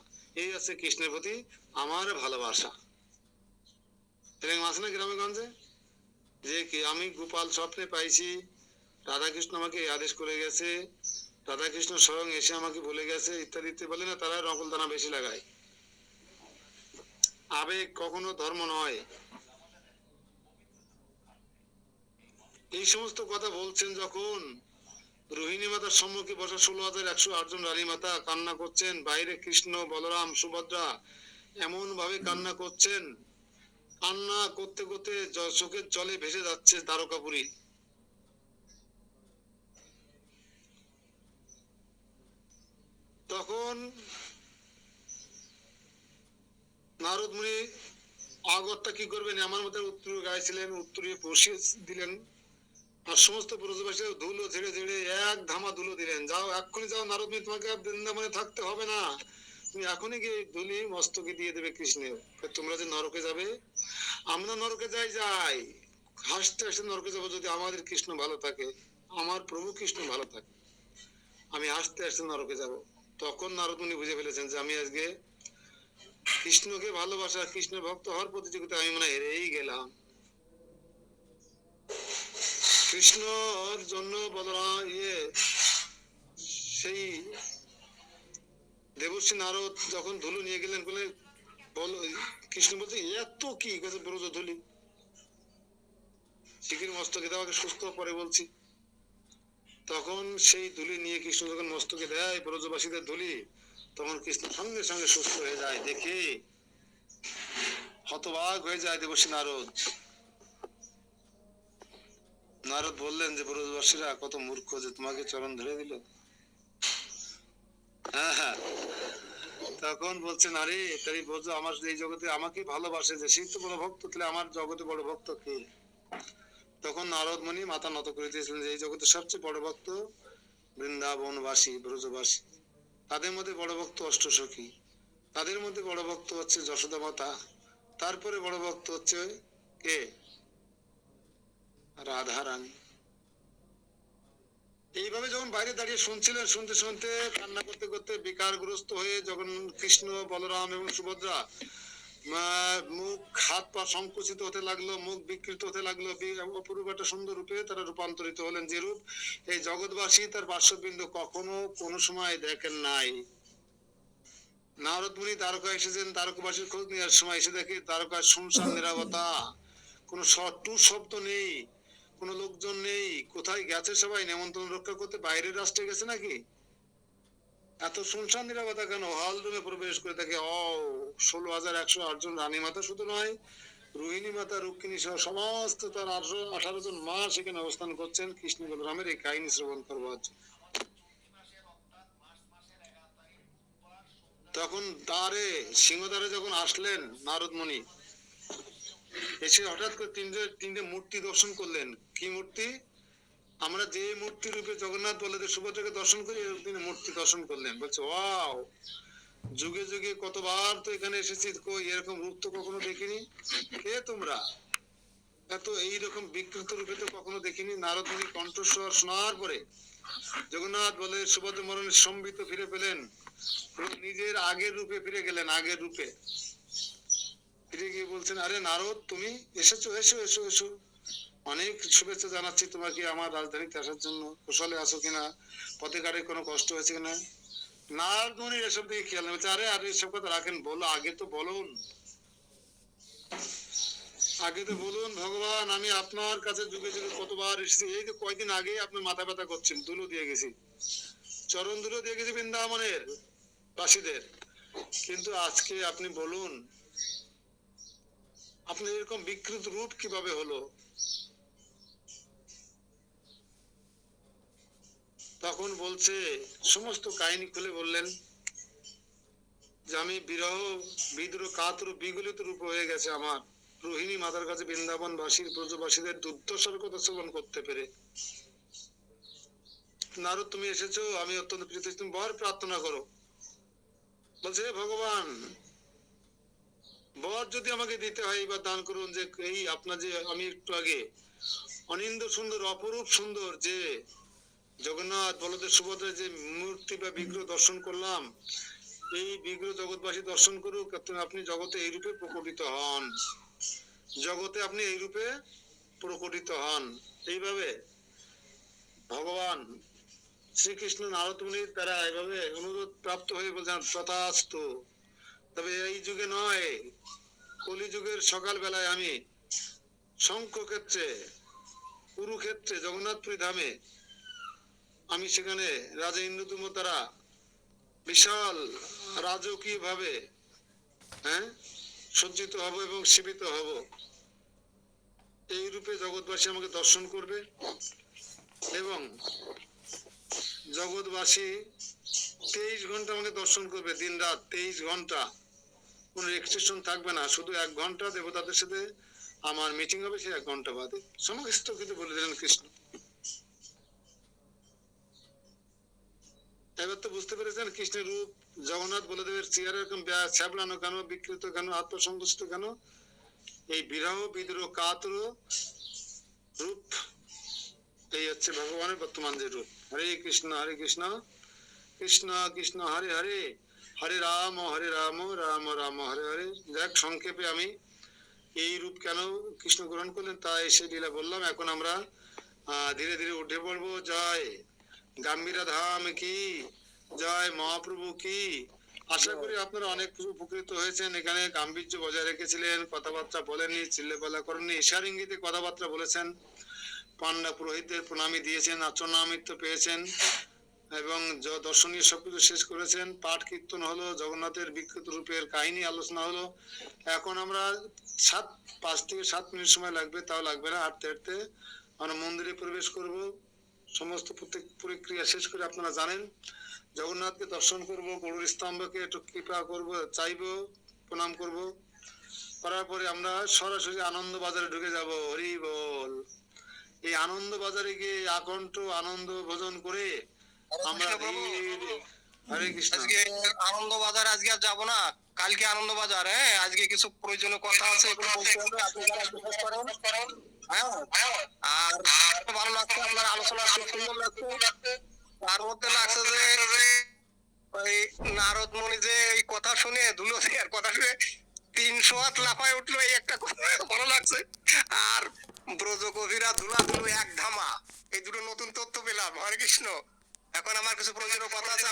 এই আছে কৃষ্ণের প্রতি আমার ভালোবাসা। এরকম আছে না গ্রামে গঞ্জে, যে কি আমি গোপাল স্বপ্নে পাইছি, রাধা কৃষ্ণ আমাকে এই আদেশ করে গেছে, রাধা কৃষ্ণ স্বয়ং এসে আমাকে বলে গেছে, ইত্যাদি ইত্যাদি বলে না, তারা নকল দানা বেশি লাগায়। আবেগ কখনো ধর্ম নয়। এই সমস্ত কথা বলছেন যখন, রোহিণী মাতার সম্মুখে বসা 16,108 জন রানী মাতা কান্না করছেন, বাইরে কৃষ্ণ বলরাম সুভদ্রা এমন ভাবে কান্না করছেন, কান্না করতে করতে চোখের জলে ভেসে যাচ্ছে দ্বারকাপুরী। তখন নারদ মুনি আগরটা কি করবেন, আমার মধ্যে উত্তরীয় গাইছিলেন, উত্তরীয় বসিয়ে দিলেন, আর সমস্ত ব্রজবাসী ধুলো ঝেড়ে ঝেড়ে এক ধামা ধুলো দিলেন, যাও এক্ষুনি যাও নারদ মুনি, তোমাকে বৃন্দাবনে থাকতে হবে না, তুমি এখনই গিয়ে ধুলি মস্তকে দিয়ে দেবে কৃষ্ণের। তোমরা যে নরকে যাবে, আমরা নরকে যাই হাসতে হাসতে নরকে যাবো, যদি আমাদের কৃষ্ণ ভালো থাকে, আমার প্রভু কৃষ্ণ ভালো থাকে, আমি হাসতে হাসতে নরকে যাব। তখন নারদ মুনি বুঝে ফেলেছেন যে আমি আজকে কৃষ্ণকে ভালোবাসা, কৃষ্ণ ভক্ত হওয়ার প্রতিযোগিতা আমি মনে হয় হেরেই গেলাম। কৃষ্ণর জন্য বলরাম সেই দেবর্ষী নারদ যখন ধুলো নিয়ে গেলেন বলে বলো, কৃষ্ণ বলছে এত কি ব্রজ ধুলি, শিখির মস্তকে দাও, আগে সুস্থ পরে বলছি। তখন সেই ধুলি নিয়ে কৃষ্ণ যখন মস্তকে দেয় ব্রজবাসীদের ধুলি, তখন কৃষ্ণ সঙ্গে সঙ্গে সুস্থ হয়ে যায়। দেখে হতবাক হয়ে যায় দেবর্ষী নারদ। নারদ বললেন যে ব্রজবাসীরা কত মূর্খ যে তোমাকে চরণ ধরে দিল। হ্যাঁ হ্যাঁ, তখন বলছেন আরে তাই ব্রজ আমার এই জগতে আমাকে ভালোবাসে যে সেই তো বড় ভক্ত, তাহলে আমার জগতে বড় ভক্ত কে? তখন নারদ মুনি মাথা নত করে দিয়েছিলেন যে এই জগতে সবচেয়ে বড় ভক্ত বৃন্দাবনবাসী, ব্রজবাসী। তাদের মধ্যে বড় ভক্ত অষ্টসখী, তাদের মধ্যে বড় ভক্ত হচ্ছে যশোদা মাতা, তারপরে বড় ভক্ত হচ্ছে কে? রাধা রানী। এইভাবে যখন বাইরে দাঁড়িয়ে শুনছিলেন, শুনতে শুনতে কান্না করতে করতে বিকারগ্রস্ত হয়ে যখন কৃষ্ণ, বলরাম এবং সুভদ্রা মুখ হাত পা সংকুচিত হতে লাগলো, মুখ বিকৃত হতে লাগলো, অপরূপ একটা সুন্দর রূপে তারা রূপান্তরিত হলেন, যে রূপ এই জগৎবাসী তার পার্শ্ববৃন্দ কখনো কোনো সময় দেখেন নাই। নারদ মুনি দ্বারকা এসেছেন, দ্বারকাবাসীর খোঁজ নেওয়ার সময় এসে দেখে দ্বারকায় শুনশান নীরবতা, কোনো টু শব্দ নেই, কোনো লোকজন নেই। কোথায় গেছে সবাই? নেমন্ত্রণ রক্ষা করতে বাইরের রাষ্ট্রে গেছে নাকি? এত শুনশান নীরবতা কেন? হল রুমে প্রবেশ করে দেখে 16,108 জন রানী মাতা শুধু নয়, রোহিণী মাতা, রুক্মিণী সহ সমস্ত তার 18 জন মা সেখানে অবস্থান করছেন কৃষ্ণ বলরামের এই কাহিনী শ্রবণ করবার জন্য। তখন দ্বারে, সিংহদ্বারে যখন আসলেন নারদ মুনি, এসে হঠাৎ করে তিনটে মূর্তি দর্শন করলেন। কি মূর্তি? আমরা যে মূর্তি রূপে জগন্নাথ বলদেব সুভদ্রাকে দর্শন করি, তিনি মূর্তি দর্শন করলেন। বলছে ওয়াও, যুগে যুগে কতবার তো এখানে এসেছি, এরকম রূপ তো কখনো দেখিনি। কে তোমরা? এত এইরকম বিকৃত রূপে তো কখনো দেখিনি। নারদ মুনি কণ্ঠস্বর শোনার পরে জগন্নাথ বলে সুভদ্রা মরণের সম্বিত ফিরে পেলেন, নিজের আগের রূপে ফিরে গেলেন। আগের রূপে ফিরে গিয়ে বলছেন আরে নারদ তুমি এসেছো, এসো এসো এসো, অনেক শুভেচ্ছা জানাচ্ছি তোমাকে আমার রাজধানীতে আসার জন্য। কুশলে আছো কিনা, পথে ঘাটে কোনো কষ্ট হয়েছে কিনা? নারদ মুনি এসব দিকে খেয়াল নেই। আরে আরে এসব কথা রাখেন, বলো আগে তো বলুন, আগে তো বলুন ভগবান, আমি আপনার কাছে যুগে যুগে কতবার এসেছি। এই তো কয়দিন আগে আপনার মাথা ব্যথা করছেন, ধুলো দিয়ে গেছি, চরণ ধুলো দিয়ে গেছি বৃন্দাবনের বাসীদের। কিন্তু আজকে আপনি বলুন আপনার এরকম বিকৃত রূপ কিভাবে হলো? তখন বলছে, সমস্ত কাহিনী খুলে বললেন যে আমি বিরহ বিদ্রোহ কাতর বিগলিত রূপ হয়ে গেছে আমার, রোহিণী মাতার কাছে বৃন্দাবন বাসীর ব্রজবাসীদের দুর্দশার কথা শ্রবণ করতে পেরে। নারদ তুমি এসেছো, আমি অত্যন্ত প্রীত, তুমি বর প্রার্থনা করো। বলছে হে ভগবান, বর যদি আমাকে দিতে হয় এবার দান করুন, যে এই আপনার যে আমি একটু আগে অনিন্দ সুন্দর, অপরূপ সুন্দর যে জগন্নাথ বলদেব সুভদ্রার যে মূর্তি বা বিগ্রহ দর্শন করলাম, এই বিগ্রহ জগৎবাসী দর্শন করুক, আপনি জগতে এই রূপে প্রকটিত হন, জগতে আপনি এই রূপে প্রকটিত হন। এইভাবে ভগবান শ্রীকৃষ্ণ নারদ মুনির দ্বারা এইভাবে অনুরোধ প্রাপ্ত হয়ে বলছেন তথাস্তু। তবে এই যুগে নয়, কলি যুগের সকাল বেলায় আমি শঙ্খক্ষেত্রে, কুরুক্ষেত্রে, জগন্নাথপুরী ধামে আমি সেখানে রাজা ইন্দ্রদুম্ন দ্বারা বিশাল রাজকীয় ভাবে সজ্জিত হব এবং সেবিত হব। এই রূপে জগৎবাসী আমাকে দর্শন করবে এবং জগৎবাসী 23 ঘন্টা আমাকে দর্শন করবে, দিন রাত 23 ঘন্টা, কোনো রেস্ট্রিকশন থাকবে না। শুধু 1 ঘন্টা দেবতাদের সাথে আমার মিটিং হবে, সেই 1 ঘন্টা বাদে। সমস্ত কিছু বলে দিলেন কৃষ্ণ। এবার তো বুঝতে পেরেছেন কৃষ্ণের রূপ। জগন্নাথ বলদেবের চেহারা এরকম ছ্যাবলানো কেন, বিকৃত কেন, আত্মসন্তুষ্ট কেন? এই বিরহ বিদ্রোহ কাতর রূপ, এই হচ্ছে ভগবানের বর্তমান যে রূপ। হরে কৃষ্ণ হরে কৃষ্ণ কৃষ্ণ কৃষ্ণ হরে হরে, হরে রাম রাম রাম হরে হরে। যাক, সংক্ষেপে আমি এই রূপ কেন কৃষ্ণ গ্রহণ করলেন তাই সেই লীলা বললাম। এখন আমরা ধীরে ধীরে উঠে পড়বো। জয় গাম্ভীরা ধাম কি, জয় মহাপ্রভু কি। আশা করি আপনারা অনেক কিছু উপকৃত হয়েছেন। এখানে গাম্ভীর্য বজায় রেখেছিলেন, কথাবার্তা বলেননি, চিল্লেপাল্লা করেননি, ইশার ইঙ্গিতে কথাবার্তা বলেছেন, পান্ডা পুরোহিতদের প্রণামী দিয়েছেন, আচরণামিত্ব পেয়েছেন এবং দর্শনীয় সবকিছু শেষ করেছেন। পাঠ কীর্তন হলো, জগন্নাথের বিকৃত রূপের কাহিনী আলোচনা হলো। এখন আমরা 5 থেকে 7 মিনিট সময় লাগবে, তাও লাগবে না, হাঁটতে হাঁটতে আমরা মন্দিরে প্রবেশ করব। সমস্ত প্রত্যেক প্রক্রিয়া শেষ করে আপনারা জানেন জগন্নাথকে দর্শন করব, গরুর স্তম্ভকে একটু কৃপা করব, চাইবো, প্রণাম করব। করার পরে আমরা সরাসরি আনন্দ বাজারে ঢুকে যাব। হরি বল। এই আনন্দ বাজারে গিয়ে আকণ্ঠ আনন্দ ভোজন করে আমরা হরে কৃষ্ণ। আজকে আনন্দ বাজার আজকে আর যাবো না, কালকে আনন্দ বাজার। হ্যাঁ, আজকে কিছু প্রয়োজনীয় কথা আছে, এগুলো বলতে হবে। আপনি যারা জিজ্ঞেস করেন, হ্যাঁ, আর ভালো লাগছে, আপনার আলোচনা খুব সুন্দর লাগছে। তার মধ্যে লাগছে যে ওই নারদ মুনি যে এই কথা শুনে, ধুলো দেওয়ার কথা শুনে 300 হাত লাফায় উঠলো, এই একটা কথা ভালো লাগছে। আর ব্রজ কবিরা ধুলা ধুলো এক ধামা, এই দুটো নতুন তথ্য পেলাম। হরে কৃষ্ণ। এখন আমার কিছু প্রয়োজনীয় কথা আছে।